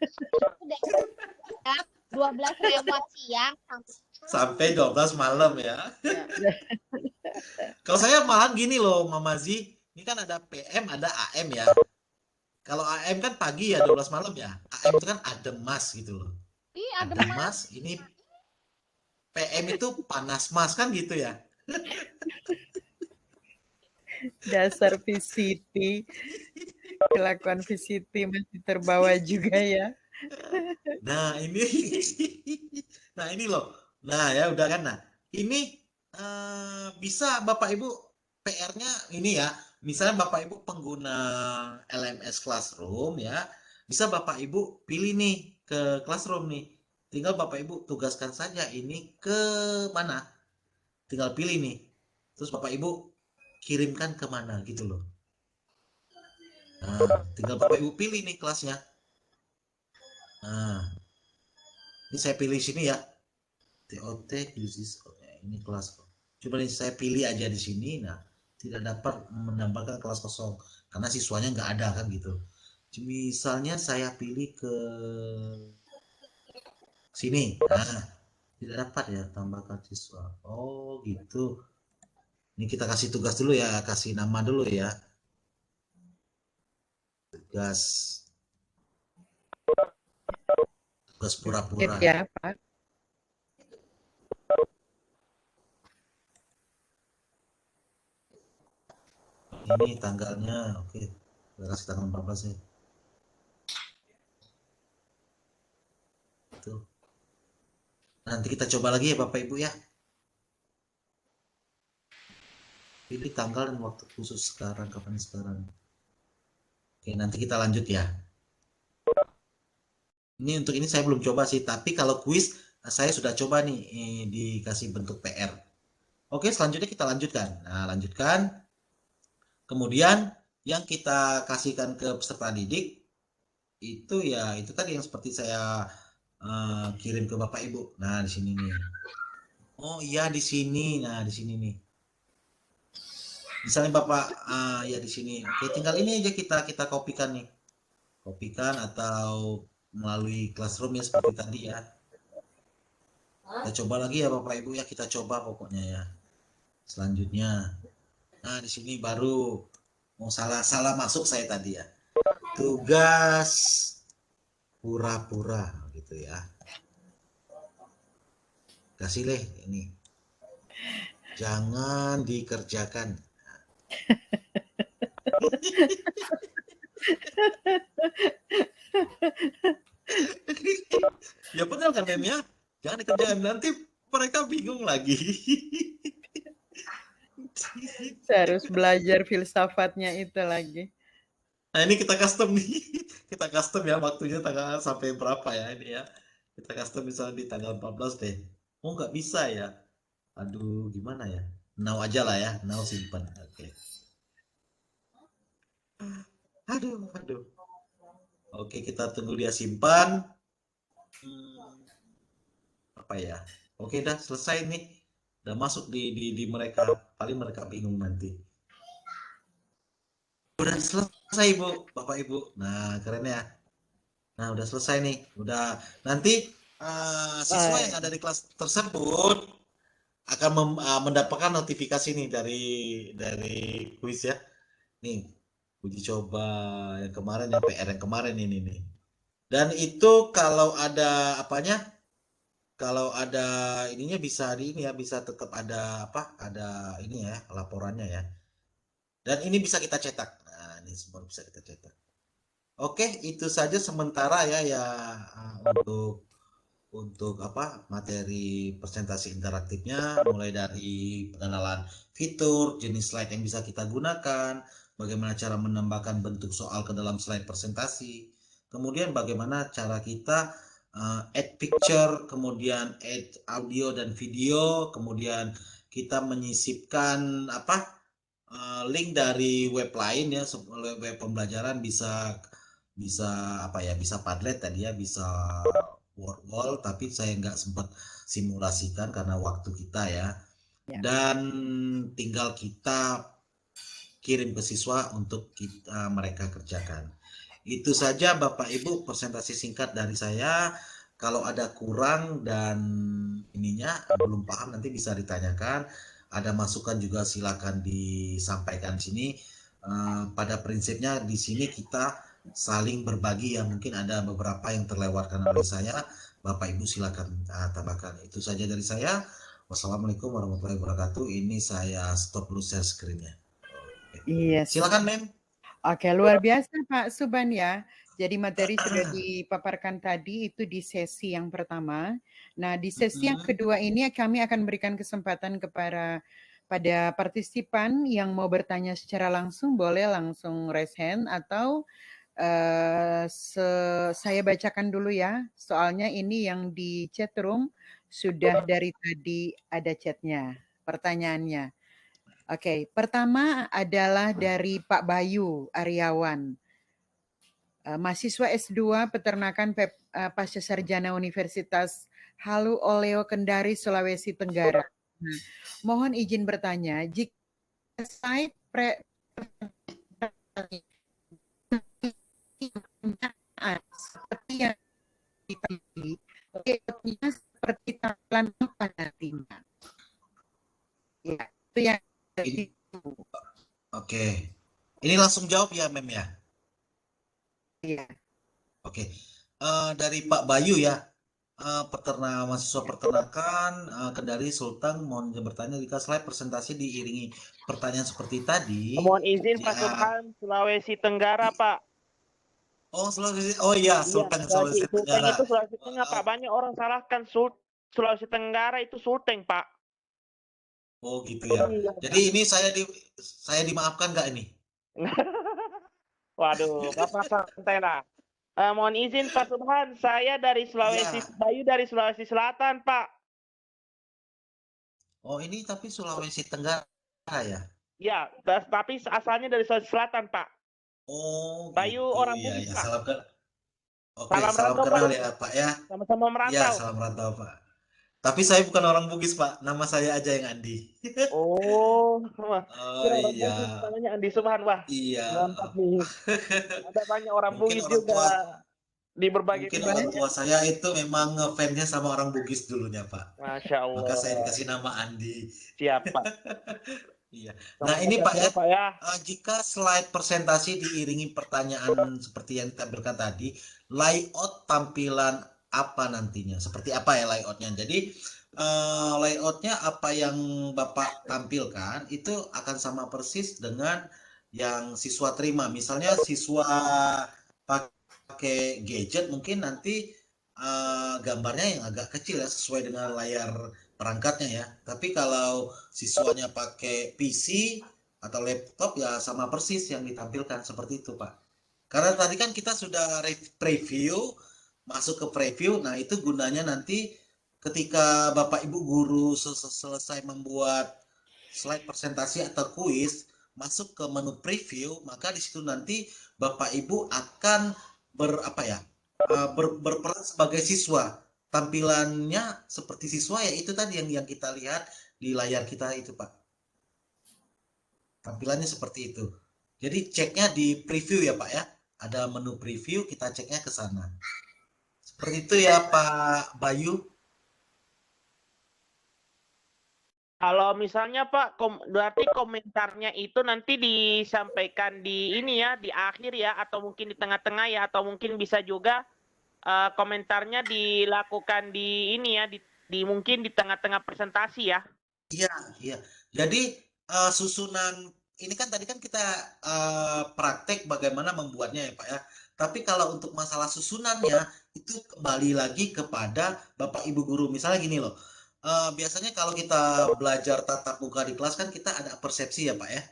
Udah 12 lewat siang Sampai 12 malam ya. Kalau saya malah gini loh, Mama Zi. Ini kan ada PM, ada AM ya. Kalau AM kan pagi ya, 12 malam ya. AM itu kan adem mas gitu loh. Iya, Adem mas, ini PM itu panas mas kan gitu ya. Dasar VCT. Kelakuan VCT masih terbawa juga ya. Nah ini loh. Nah ya udah kan. Nah ini bisa Bapak Ibu PR-nya ini ya. Misalnya Bapak Ibu pengguna LMS Classroom ya. Bisa Bapak Ibu pilih nih ke Classroom nih. Tinggal Bapak Ibu tugaskan saja ini ke mana. Tinggal pilih nih. Terus Bapak Ibu kirimkan ke mana gitu loh. Nah, tinggal Bapak Ibu pilih nih kelasnya. Nah, ini saya pilih sini ya. TOT ini kelas. Coba nih saya pilih aja di sini. Nah, tidak dapat menambahkan kelas kosong karena siswanya nggak ada kan gitu. Misalnya saya pilih ke sini. Nah, tidak dapat ya tambahkan siswa. Oh, gitu. Ini kita kasih tugas dulu ya, kasih nama dulu ya. Tugas pura-pura. Ya, Pak. Ini tanggalnya, oke. Kita kasih tanggal 14 ya. Itu. Nanti kita coba lagi ya Bapak Ibu ya. Pilih tanggal dan waktu khusus sekarang, kapan sekarang. Oke, nanti kita lanjut ya. Ini untuk ini saya belum coba sih, tapi kalau kuis saya sudah coba nih dikasih bentuk PR. Oke, selanjutnya kita lanjutkan. Nah, lanjutkan. Kemudian yang kita kasihkan ke peserta didik itu ya itu tadi yang seperti saya kirim ke Bapak Ibu. Nah, di sini nih. Oh iya di sini. Nah, di sini nih. Misalnya Bapak ya di sini. Oke, tinggal ini aja kita kopikan nih. Kopikan atau melalui Classroom ya seperti tadi ya. Kita coba lagi ya Bapak Ibu ya, kita coba pokoknya ya. Selanjutnya. Nah, di sini baru salah masuk saya tadi ya. Tugas pura-pura gitu ya. Kasih leh ini. Jangan dikerjakan. Ya benar kan Mem ya? Jangan dikerjakan, nanti mereka bingung lagi. Saya harus belajar filsafatnya itu lagi. Nah ini kita custom nih. Kita custom ya waktunya tanggal sampai berapa ya ini ya. Kita custom misalnya di tanggal 14 deh. Oh nggak bisa ya. Aduh gimana ya. Now aja lah ya. Now simpan. Oke. Aduh. Oke kita tunggu dia simpan. Apa ya. Oke dah selesai nih. Udah masuk di mereka. Paling mereka bingung nanti. Udah selesai Bu, Bapak Ibu. Nah keren ya. Nah udah selesai nih. Udah nanti siswa yang ada di kelas tersebut akan mendapatkan notifikasi nih dari kuis ya. Nih uji coba yang kemarin ya, PR yang kemarin ini nih. Dan itu kalau ada apanya? Kalau ada ininya bisa di ini ya, bisa tetap ada apa? Ada ini ya, laporannya ya. Dan ini bisa kita cetak. Nah, ini semua bisa kita cetak. Oke, itu saja sementara ya untuk apa materi presentasi interaktifnya, mulai dari pengenalan fitur, jenis slide yang bisa kita gunakan, bagaimana cara menambahkan bentuk soal ke dalam slide presentasi, kemudian bagaimana cara kita add picture, kemudian add audio dan video, kemudian kita menyisipkan apa link dari web lain ya, web pembelajaran bisa apa ya, bisa Padlet tadi ya, bisa Wordwall, tapi saya nggak sempat simulasikan karena waktu kita ya. Dan tinggal kita kirim ke siswa untuk mereka kerjakan. Itu saja Bapak Ibu presentasi singkat dari saya. Kalau ada kurang dan ininya belum paham nanti bisa ditanyakan. Ada masukan juga silakan disampaikan sini. Pada prinsipnya di sini kita saling berbagi ya, mungkin ada beberapa yang terlewatkan oleh saya. Bapak Ibu silakan tambahkan. Itu saja dari saya. Wassalamualaikum warahmatullahi wabarakatuh. Ini saya stop dulu share screen-nya. Iya. Silakan Mem. Oke, luar biasa Pak Suban ya. Jadi materi sudah dipaparkan tadi itu di sesi yang pertama. Nah, di sesi yang kedua ini kami akan berikan kesempatan pada partisipan yang mau bertanya secara langsung, boleh langsung raise hand atau saya bacakan dulu ya, soalnya ini yang di chat room sudah dari tadi ada chatnya, pertanyaannya. Oke, pertama adalah dari Pak Bayu Aryawan, mahasiswa S2 Peternakan Pasca Sarjana Universitas Halu Oleo Kendari, Sulawesi Tenggara. Nah, mohon izin bertanya, jika slide seperti yang tadi, seperti tampilan apa nantinya? Ya, itu yang Oke. Ini langsung jawab ya, Mem ya? Iya. Oke. Dari Pak Bayu ya. Mahasiswa peternakan Kendari Sultan, mohon bertanya jika slide presentasi diiringi pertanyaan seperti tadi. Mohon izin Pak Sultan, Sulawesi Tenggara Pak. Oh Sulawesi, oh iya Sultan Sulawesi Tenggara. Itu Sulawesi Tengah Pak, banyak orang salahkan Sulawesi Tenggara itu Sulteng, Pak. Oh gitu ya. Iya. Jadi ini saya dimaafkan nggak ini? Waduh, Bapak santai lah. Mohon izin Pak Subhan, saya dari Sulawesi, Iya. Bayu dari Sulawesi Selatan, Pak. Oh ini tapi Sulawesi Tenggara ya? Ya, tapi asalnya dari Sulawesi Selatan, Pak. Oh Bayu gitu. orang Iya Bugis, ya. Pak. Oke, Salam salam rantau, Pak. kenal ya Pak ya. Sama-sama Iya, merantau. salam rantau Pak. Tapi saya bukan orang Bugis Pak. Nama saya aja yang Andi. Oh, wah. Oh Kira orang iya. Bugis namanya Andi Subhan, wah. Iya. Mantap nih. Ada banyak orang Mungkin Bugis orang juga tua di berbagai Mungkin orang wilayah. tua saya itu memang fansnya sama orang Bugis dulunya Pak. Masya Maka saya Allah. dikasih nama Andi. Siapa? Iya. Sama Nah ini Pak ya, Pak ya. jika slide presentasi diiringi pertanyaan seperti yang ditampilkan tadi, layout tampilan apa nantinya? Seperti apa ya layoutnya? Jadi layoutnya apa yang Bapak tampilkan itu akan sama persis dengan yang siswa terima. Misalnya siswa pakai gadget mungkin nanti gambarnya yang agak kecil ya sesuai dengan layar perangkatnya ya. Tapi kalau siswanya pakai PC atau laptop ya sama persis yang ditampilkan seperti itu Pak. Karena tadi kan kita sudah preview, masuk ke preview, nah itu gunanya nanti ketika Bapak Ibu guru selesai membuat slide presentasi atau kuis, masuk ke menu preview, maka di situ nanti Bapak Ibu akan berperan sebagai siswa. Tampilannya seperti siswa ya itu tadi yang kita lihat di layar kita itu Pak. Tampilannya seperti itu. Jadi ceknya di preview ya Pak ya. Ada menu preview, kita ceknya ke sana. Seperti itu ya Pak Bayu. Kalau misalnya Pak, berarti komentarnya itu nanti disampaikan di ini ya, di akhir ya, atau mungkin di tengah-tengah ya, atau mungkin bisa juga komentarnya dilakukan di ini ya, mungkin di tengah-tengah presentasi ya. Iya, iya. Jadi susunan ini kan tadi kan kita praktek bagaimana membuatnya ya Pak ya. Tapi kalau untuk masalah susunannya itu kembali lagi kepada Bapak Ibu guru. Misalnya gini loh. Biasanya kalau kita belajar tatap muka di kelas kan kita ada persepsi ya Pak ya.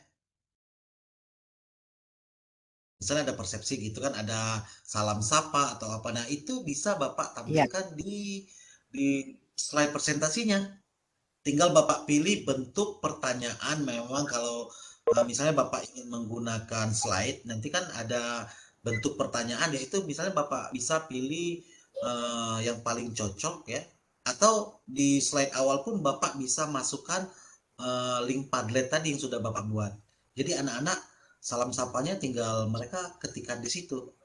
Misalnya ada persepsi gitu kan, ada salam sapa atau apa. Nah itu bisa Bapak tampilkan di slide presentasinya. Tinggal Bapak pilih bentuk pertanyaan. Memang kalau misalnya Bapak ingin menggunakan slide, nanti kan ada bentuk pertanyaan di situ. Misalnya Bapak bisa pilih yang paling cocok ya. Atau di slide awal pun Bapak bisa masukkan link Padlet tadi yang sudah Bapak buat. Jadi anak-anak salam sapanya tinggal mereka ketikkan di situ.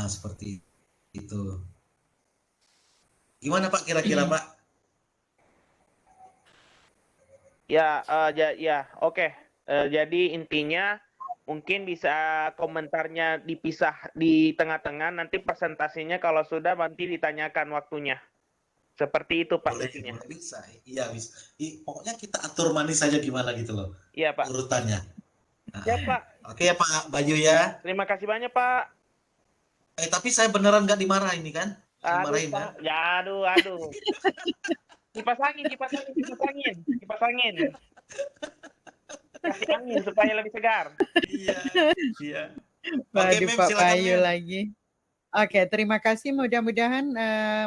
Seperti itu. Gimana Pak kira-kira Pak? Ya, oke. Jadi intinya mungkin bisa komentarnya dipisah di tengah-tengah, nanti presentasinya kalau sudah nanti ditanyakan waktunya. Seperti itu Pak. Boleh bisa. Iya, bisa. Pokoknya kita atur manis saja gimana gitu loh. Iya Pak. Urutannya. Ya Pak. Oke ya Pak Bayu ya. Terima kasih banyak Pak. Tapi saya beneran nggak dimarahin ini kan? Dimarahin Pak. kan? Ya, aduh. Kipas angin. Kasih angin supaya lebih segar. Iya. Waduh, Pak Bayu lagi. Oke, terima kasih. Mudah-mudahan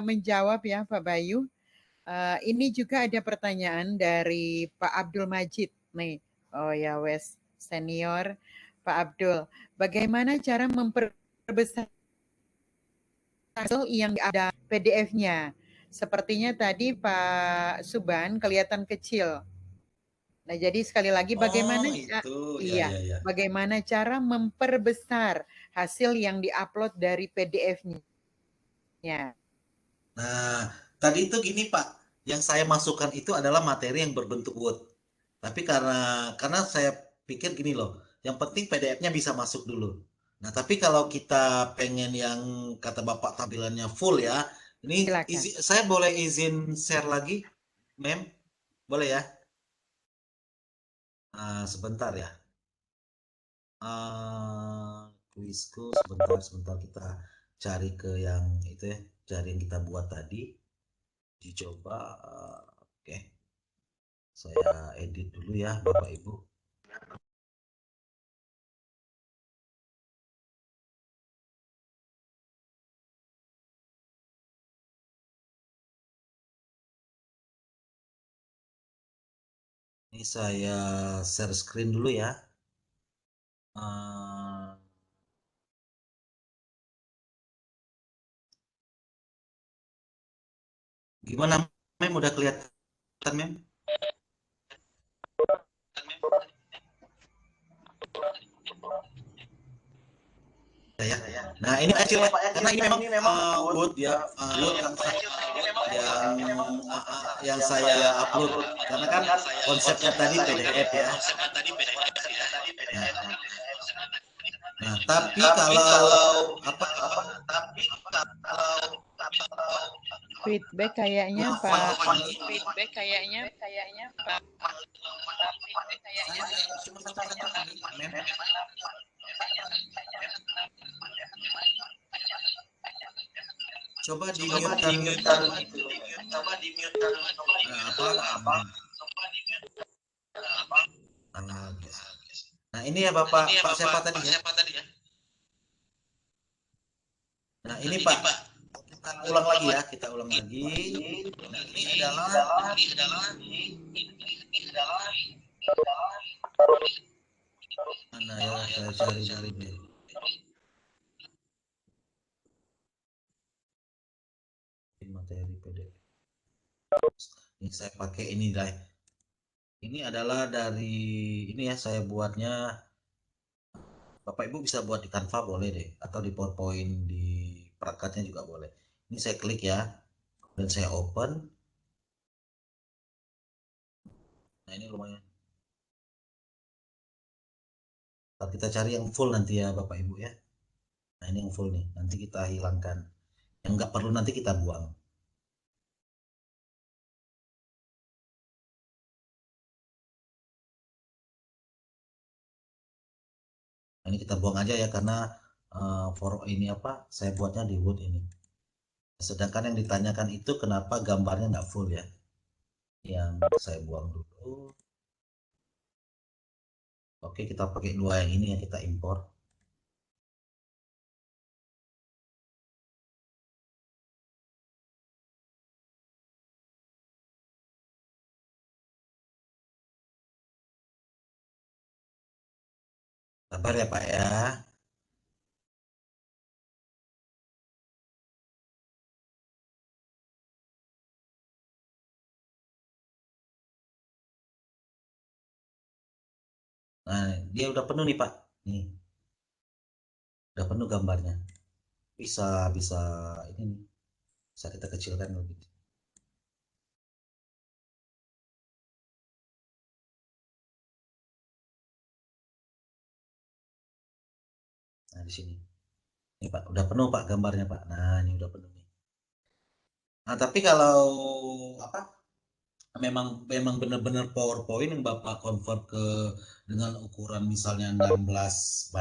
menjawab ya Pak Bayu. Ini juga ada pertanyaan dari Pak Abdul Majid nih. Oh ya, Wes senior Pak Abdul. Bagaimana cara memperbesar hasil yang ada PDF-nya? Sepertinya tadi Pak Suban kelihatan kecil. Nah, jadi sekali lagi bagaimana bagaimana cara memperbesar hasil yang diupload dari PDF-nya? Nah, tadi itu gini Pak, yang saya masukkan itu adalah materi yang berbentuk Word. Tapi karena saya pikir gini loh, yang penting PDF-nya bisa masuk dulu. Nah, tapi kalau kita pengen yang kata Bapak tampilannya full ya, ini saya boleh izin share lagi, Mem? Boleh ya? Sebentar ya. Kuisku sebentar kita cari ke yang itu ya, cari yang kita buat tadi. dicoba. Oke, saya edit dulu ya Bapak Ibu. Ini saya share screen dulu ya. Gimana Mem, udah kelihatan Mem? Ya. Nah ini kecil ya, karena ini memang wood ya, wood yang saya upload, karena kan konsepnya tadi PDF ya. Nah, tapi kalau Feedback kayaknya Pak. Coba di mute Nah ini ya Bapak siapa tadi ya? Nah ini Pak, kita ulang lagi ya, kita ulang lagi. Nah, ini adalah mana ya, saya cari deh. Materi PDF. Ini saya pakai ini guys. Ini adalah dari ini ya, saya buatnya. Bapak Ibu bisa buat di Canva boleh deh, atau di PowerPoint di perangkatnya juga boleh. Ini saya klik ya, dan saya open. Nah ini lumayan. Kalau kita cari yang full nanti ya Bapak Ibu ya. Nah ini yang full nih, nanti kita hilangkan. Yang nggak perlu nanti kita buang. Nah, ini kita buang aja ya, karena ini apa? Saya buatnya di Word ini. Sedangkan yang ditanyakan itu kenapa gambarnya nggak full ya? Yang saya buang dulu. Oke, kita pakai dua yang ini yang kita impor. Sabar ya Pak ya. Nah, dia udah penuh nih Pak. Nih. Udah penuh gambarnya. Bisa ini nih. Bisa kita kecilkan lebih. Nah, di sini. Ini Pak, udah penuh Pak gambarnya Pak. Nah, ini udah penuh nih. Nah, tapi kalau apa? Memang benar-benar PowerPoint yang Bapak convert ke dengan ukuran misalnya 16:9,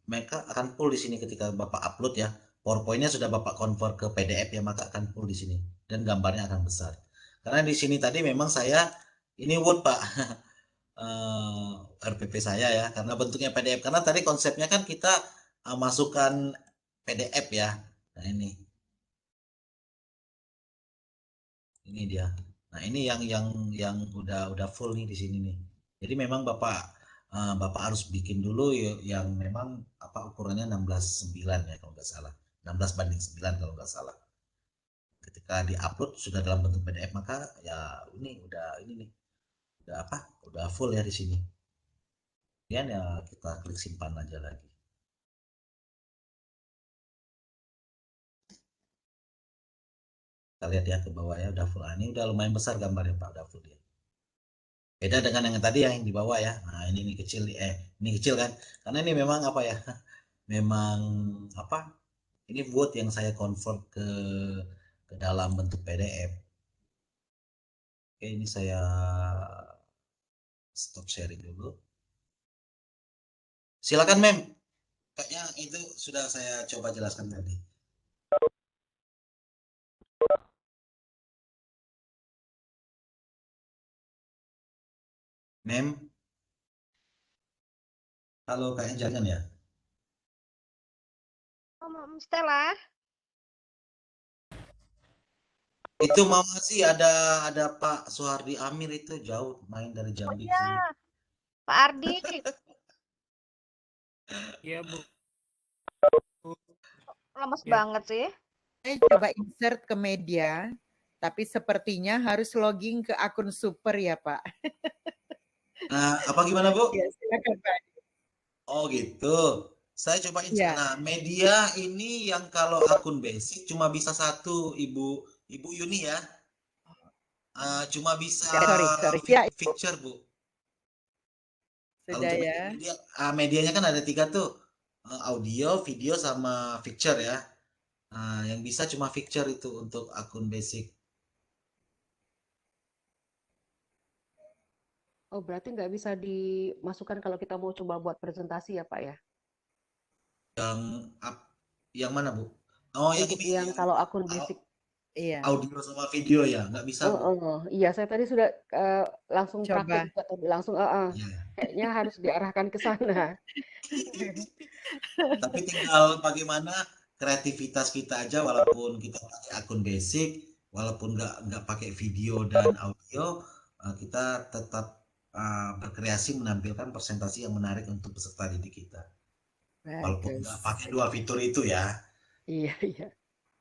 mereka akan full di sini ketika Bapak upload ya. PowerPoint-nya sudah Bapak convert ke PDF ya, maka akan full di sini dan gambarnya akan besar. Karena di sini tadi memang saya ini Word Pak. RPP saya ya, karena bentuknya PDF, karena tadi konsepnya kan kita masukkan PDF ya. Nah ini dia. Nah ini yang udah full nih di sini nih. Jadi memang Bapak harus bikin dulu yang memang apa ukurannya 16:9 ya kalau nggak salah. 16:9 kalau nggak salah. Ketika diupload sudah dalam bentuk PDF, maka ya ini nih. Udah full ya di sini. Kemudian ya kita klik simpan aja lagi. Kita lihat ya ke bawah ya, udah full. Ini udah lumayan besar gambarnya Pak, udah full ya. Beda dengan yang tadi yang di bawah ya. Nah ini kecil, ini kecil kan? Karena ini memang apa ya? Memang apa? Ini buat yang saya convert ke dalam bentuk PDF. Oke, ini saya stop sharing dulu. Silakan Mem. Kayaknya itu sudah saya coba jelaskan tadi. Mem, halo kayaknya jangan ya. Stella. Itu Mama sih ada Pak Suhardi Amir itu jauh main dari Oh Jambi ke iya, sini. Pak Ardi. Iya, Bu. Lemes Ya. banget sih. Saya coba insert ke media, tapi sepertinya harus login ke akun super ya Pak. Nah, apa gimana Bu? Ya, silakan Pak. Oh gitu. Saya coba Ya, Nah, media ini yang kalau akun basic cuma bisa satu, Ibu Yuni ya. Cuma bisa sorry. Ya, picture Bu. Kalau sudah untuk ya. medianya kan ada 3 tuh. Audio, video, sama picture ya. Yang bisa cuma picture itu untuk akun basic. Oh, berarti nggak bisa dimasukkan kalau kita mau coba buat presentasi ya, Pak ya? Yang mana Bu? Oh yang Untuk ini, yang kalau akun basic. Iya, audio sama video ya, nggak bisa Bu. Iya, saya tadi sudah langsung coba. praktek juga tadi langsung Iya. kayaknya harus diarahkan ke sana. Tapi tinggal bagaimana kreativitas kita aja, walaupun kita pakai akun basic, walaupun nggak pakai video dan audio, kita tetap berkreasi menampilkan presentasi yang menarik untuk peserta didik kita. Walaupun Bagus. nggak pakai 2 fitur itu ya. Iya, iya.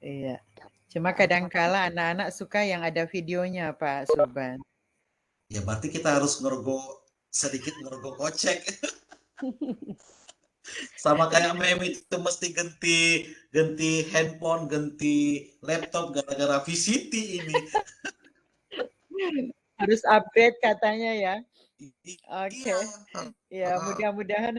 Iya. Cuma kadangkala anak-anak suka yang ada videonya Pak Suban. Ya berarti kita harus sedikit ngerogoh kocek. Sama kayak meme itu mesti ganti handphone, ganti laptop gara-gara VCT ini. Harus upgrade katanya ya. Oke. Iya. Ya, mudah-mudahan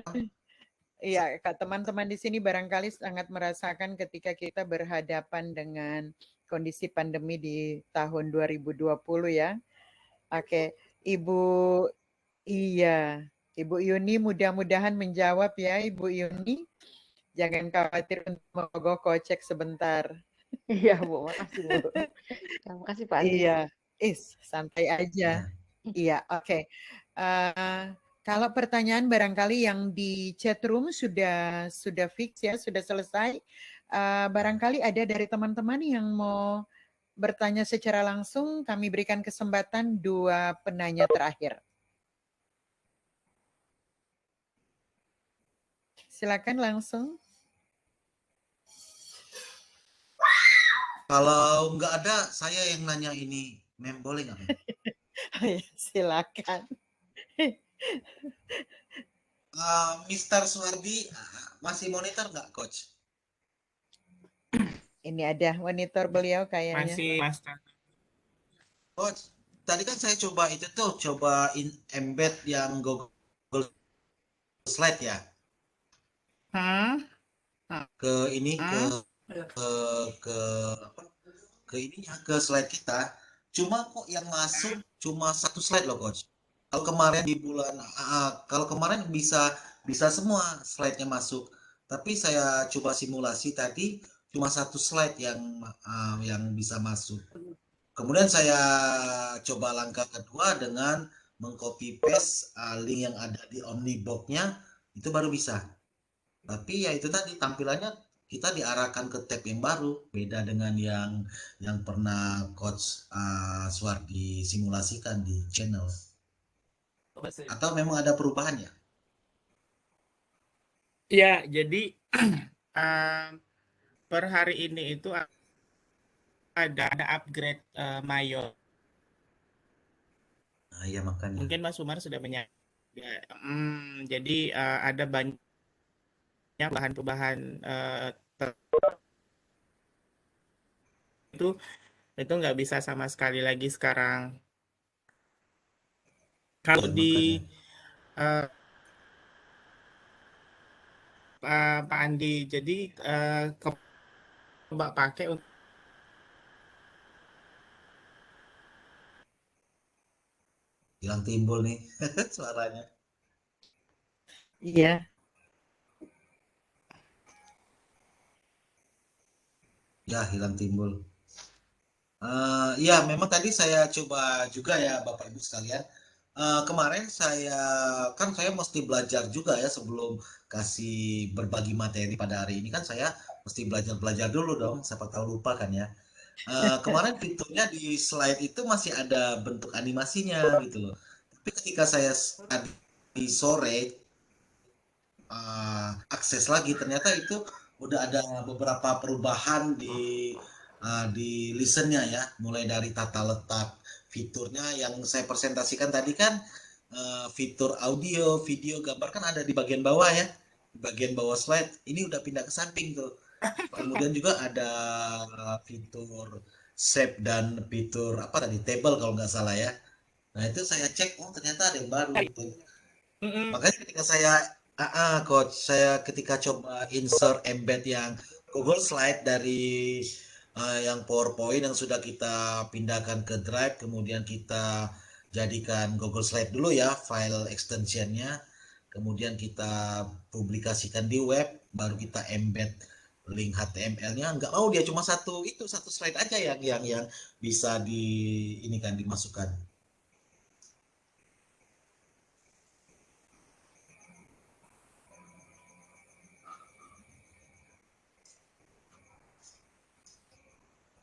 ya teman-teman di sini barangkali sangat merasakan ketika kita berhadapan dengan kondisi pandemi di tahun 2020 ya. Oke, Ibu Yuni mudah-mudahan menjawab ya Ibu Yuni. Jangan khawatir untuk merogoh kocek sebentar. Iya, Bu. Makasih, Bu. Terima kasih, Pak Andi. Iya, santai aja. Iya, oke. Kalau pertanyaan barangkali yang di chat room sudah fix ya, sudah selesai. Barangkali ada dari teman-teman yang mau bertanya secara langsung, kami berikan kesempatan 2 penanya terakhir. Silakan langsung. Kalau nggak ada, saya yang nanya ini, Mem, boleh nggak, Mem? Silakan. Mr. Suhardi, masih monitor nggak, Coach? Ini ada monitor beliau kayaknya. Masih, Master. Coach, tadi kan saya coba itu tuh, embed yang Google Slide ya. Ke ini, ke slide kita. Cuma kok yang masuk cuma 1 slide loh, Coach. Kalau kemarin di bisa semua slide-nya masuk. Tapi saya coba simulasi tadi cuma 1 slide yang bisa masuk. Kemudian saya coba langkah kedua dengan mengcopy paste link yang ada di Omnibox-nya, itu baru bisa. Tapi ya itu tadi tampilannya kita diarahkan ke tab yang baru, beda dengan yang pernah Coach Suhardi simulasikan di channel. Atau memang ada perubahan ya? Ya, jadi per hari ini itu ada upgrade Mayo. Nah, ya makanya. Mungkin Mas Umar sudah menyampaikan. Jadi ada banyak perubahan itu nggak bisa sama sekali lagi sekarang. Kalau Ya, di Pak Andi, jadi coba pakai untuk hilang timbul nih suaranya. Iya. Ya, hilang timbul. Ya, memang tadi saya coba juga ya Bapak Ibu sekalian. Kemarin saya mesti belajar juga ya sebelum kasih berbagi materi pada hari ini kan saya mesti belajar dulu dong, siapa tahu lupa kan ya. Kemarin fiturnya di slide itu masih ada bentuk animasinya gitu loh. Tapi ketika saya tadi sore akses lagi ternyata itu udah ada beberapa perubahan di listennya ya, mulai dari tata letak fiturnya yang saya presentasikan tadi kan, fitur audio, video, gambar kan ada di bagian bawah ya, di bagian bawah slide. Ini udah pindah ke samping tuh. Kemudian juga ada fitur shape dan fitur apa tadi, table kalau nggak salah ya. Nah itu saya cek, oh ternyata ada yang baru gitu. Makanya ketika coach, saya ketika coba insert embed yang Google Slide dari yang PowerPoint yang sudah kita pindahkan ke Drive, kemudian kita jadikan Google Slide dulu ya, file extensionnya, kemudian kita publikasikan di web, baru kita embed link HTML-nya. Nggak mau dia cuma satu slide aja yang bisa dimasukkan.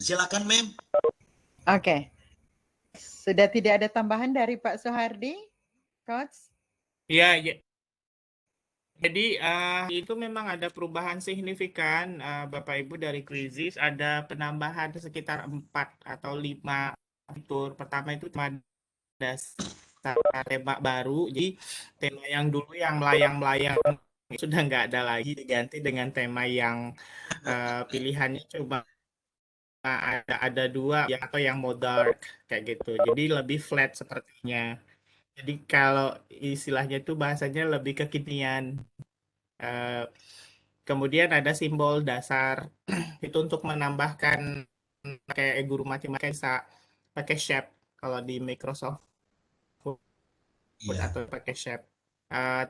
Silakan, Mem. Oke. Sudah tidak ada tambahan dari Pak Soehardi, Coach? Iya, ya. Jadi itu memang ada perubahan signifikan, Bapak Ibu, dari Quizizz. Ada penambahan sekitar 4 atau 5 fitur. Pertama itu tema dasar, tema baru. Jadi tema yang dulu yang melayang-melayang sudah nggak ada lagi, diganti dengan tema yang pilihannya coba ada 2 ya, atau yang mau dark kayak gitu. Jadi lebih flat sepertinya. Jadi kalau istilahnya itu bahasanya lebih kekinian. Kemudian ada simbol dasar itu untuk menambahkan kayak guru matematika bisa pakai shape kalau di Microsoft Word atau pakai shape.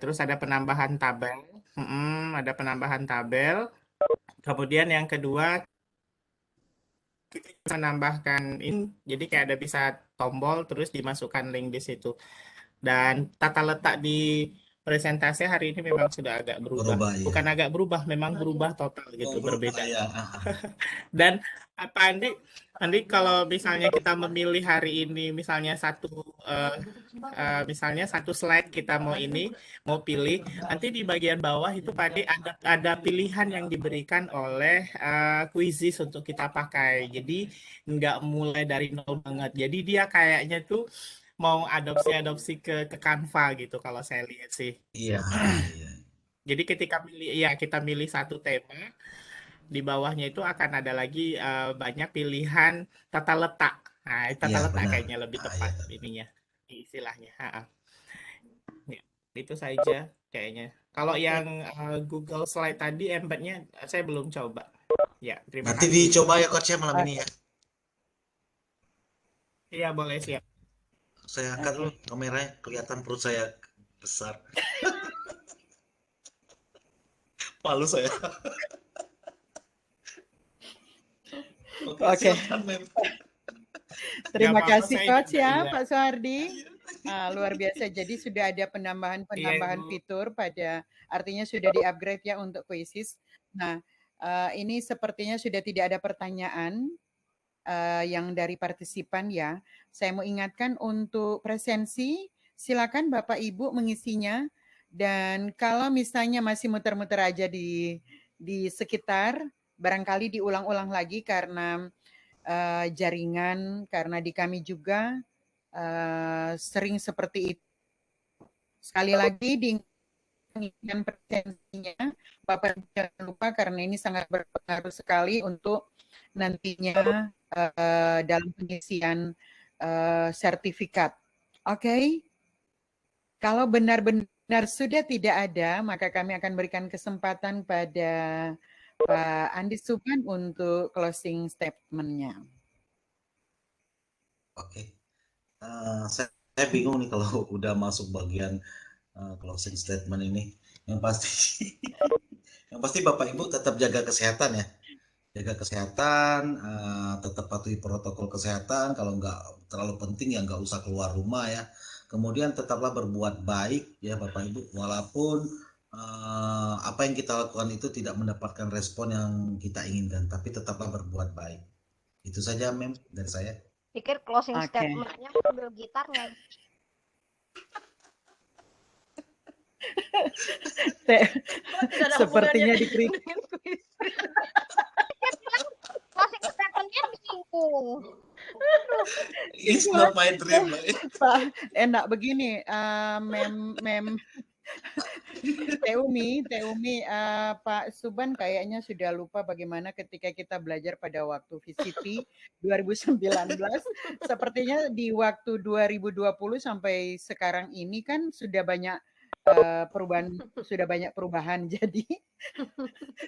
Terus ada penambahan tabel, ada penambahan tabel. Kemudian yang kedua kita bisa menambahkan ini, jadi kayak ada bisa tombol terus dimasukkan link di situ. Dan tata letak di presentasi hari ini memang sudah agak berubah. Bukan agak berubah, memang berubah total gitu, berbeda. Ya. Dan Pak Andi, kalau misalnya kita memilih hari ini, misalnya satu slide kita mau pilih, nanti di bagian bawah itu Pak Andi ada pilihan yang diberikan oleh Quizizz untuk kita pakai. Jadi nggak mulai dari nol banget. Jadi dia kayaknya tuh mau adopsi ke Canva gitu kalau saya lihat sih. Iya. Jadi ketika kita milih satu tema, di bawahnya itu akan ada lagi banyak pilihan tata letak. Nah, tata letak benar. Kayaknya lebih tepat ininya, istilahnya. Ya, itu saja kayaknya. Kalau yang Google Slide tadi embednya saya belum coba. Ya, terima kasih. Nanti dicoba ya Coach ya malam ini ya. Iya, boleh, siap. Saya angkat dulu kameranya, kelihatan perut saya besar. Palu saya. Oke. Terima kasih Coach ya, Pak Soehardi. Luar biasa. Jadi sudah ada penambahan fitur artinya sudah di-upgrade ya untuk Quizizz. Nah, ini sepertinya sudah tidak ada pertanyaan yang dari partisipan ya. Saya mau ingatkan untuk presensi, silakan Bapak Ibu mengisinya. Dan kalau misalnya masih muter-muter aja di sekitar, barangkali diulang-ulang lagi karena jaringan, karena di kami juga sering seperti itu. Sekali lagi diingatkan presensinya, Bapak jangan lupa karena ini sangat berpengaruh sekali untuk nantinya dalam pengisian sertifikat. Oke. Kalau benar-benar sudah tidak ada, maka kami akan berikan kesempatan pada Pak Andi Suban untuk closing statement-nya. Oke. Saya bingung nih kalau udah masuk bagian closing statement ini. Yang pasti Bapak Ibu tetap jaga kesehatan ya. Jaga kesehatan, tetap patuhi protokol kesehatan. Kalau nggak terlalu penting ya nggak usah keluar rumah ya. Kemudian tetaplah berbuat baik ya Bapak Ibu, walaupun apa yang kita lakukan itu tidak mendapatkan respon yang kita inginkan, tapi tetaplah berbuat baik. Itu saja Mem dari saya. Pikir closing Oke. statement-nya sambil gitarnya. Sepertinya dikritik. Closing statement-nya bingung. It's not my dream. Pak, enak begini, Mem Teumi, Pak Suban kayaknya sudah lupa bagaimana ketika kita belajar pada waktu VCT 2019. Sepertinya di waktu 2020 sampai sekarang ini kan sudah banyak perubahan. Jadi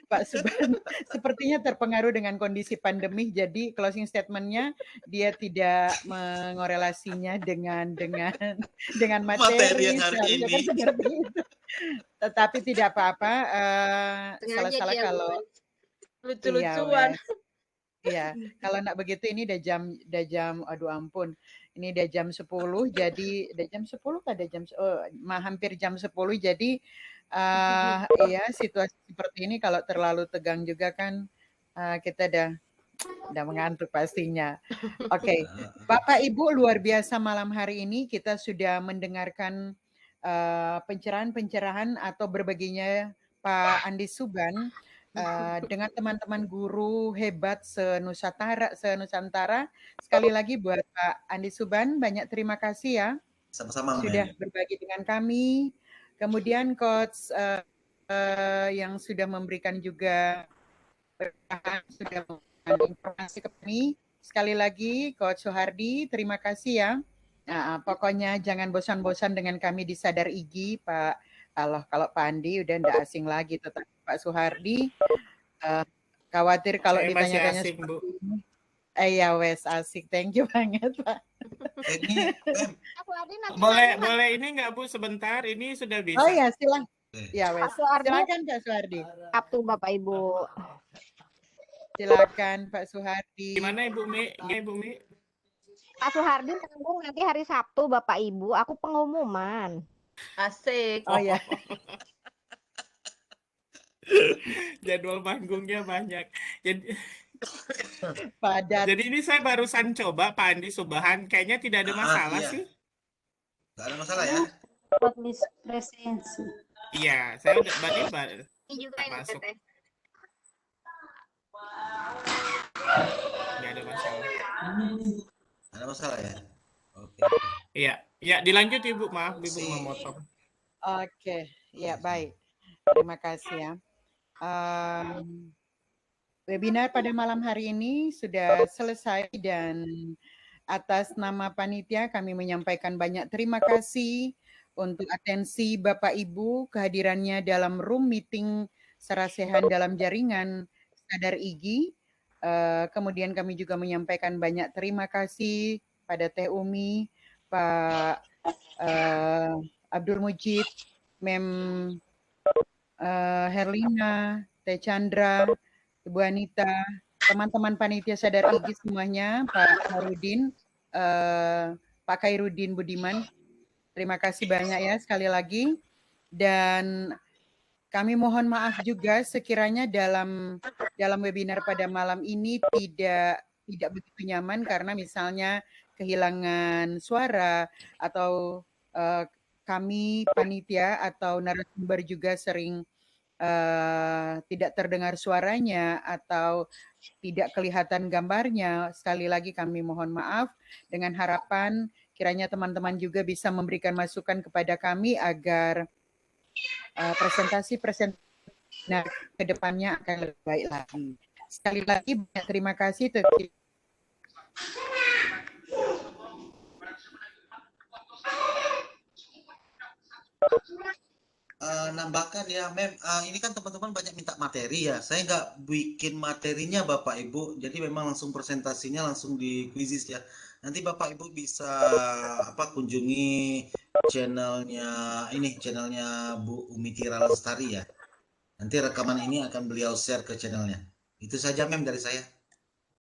Pak Suban sepertinya terpengaruh dengan kondisi pandemi. Jadi closing statement-nya dia tidak mengorelasinya dengan materi yang hari seharusnya kan ini. seperti itu. Tetapi tidak apa-apa. Salah-salah dia kalau lucu-lucuan. Iya, kalau nak begitu ini udah jam, aduh ampun, ini udah jam 10, jadi udah jam 10 kah? Hampir jam 10, jadi iya situasi seperti ini kalau terlalu tegang juga kan kita udah mengantuk pastinya. Oke, Bapak Ibu luar biasa malam hari ini kita sudah mendengarkan pencerahan atau berbaginya Pak Andi Suban. Dengan teman-teman guru hebat senusantara. Sekali lagi buat Pak Andi Suban, banyak terima kasih ya. Sama-sama sudah berbagi dengan kami. Kemudian Coach yang sudah memberikan juga sudah memberikan informasi ke kami. Sekali lagi Coach Soehardi, terima kasih ya. Nah, pokoknya jangan bosan-bosan dengan kami di Sadar Igi, Pak. Kalau Pak Andi udah enggak asing lagi, tetapi Pak Soehardi khawatir kalau Saya ditanya-tanya masih asing, Bu. ini. Ya wes asik, thank you banget Pak. Ini Boleh ini nggak Bu sebentar? Ini sudah bisa. Oh ya silakan. Ya wes. Pak Soehardi. Silakan Pak Soehardi. Sabtu Bapak Ibu. Silakan Pak Soehardi. Gimana Ibu Mi? Pak Soehardi tanggung nanti hari Sabtu Bapak Ibu, aku pengumuman. Asik. Oh ya. Jadwal panggungnya banyak. Padat. Jadi ini saya barusan coba Pak Andi Subahan, kayaknya tidak ada masalah iya. sih. Nggak ada masalah ya. Presensi. Iya, saya udah Ini juga ini masuk. Teteh. Nggak ada masalah. Ada masalah ya. Oke. Iya, ya dilanjut Ibu, maaf Ibu memotong. Oke, ya baik. Terima kasih ya. Webinar pada malam hari ini sudah selesai dan atas nama panitia kami menyampaikan banyak terima kasih untuk atensi Bapak Ibu kehadirannya dalam room meeting Sarasehan dalam jaringan Sadar Igi. Kemudian kami juga menyampaikan banyak terima kasih pada Teh Umi, Pak Abdul Mujid, Mem Herlina, Teh Chandra, Ibu Anita, teman-teman panitia Sadar Igi semuanya, Pak Harudin, Pak Khairuddin Budiman, terima kasih banyak ya sekali lagi. Dan kami mohon maaf juga sekiranya dalam webinar pada malam ini tidak begitu nyaman karena misalnya kehilangan suara atau kami panitia atau narasumber juga sering tidak terdengar suaranya atau tidak kelihatan gambarnya. Sekali lagi kami mohon maaf dengan harapan kiranya teman-teman juga bisa memberikan masukan kepada kami agar presentasi ke depannya akan lebih baik lagi. Sekali lagi banyak terima kasih. Nambahkan ya Mem, ini kan teman-teman banyak minta materi ya, saya nggak bikin materinya Bapak Ibu, jadi memang langsung presentasinya langsung di Quizizz ya. Nanti Bapak Ibu bisa kunjungi channelnya Bu Umi Tira Lestari ya. Nanti rekaman ini akan beliau share ke channelnya. Itu saja Mem dari saya.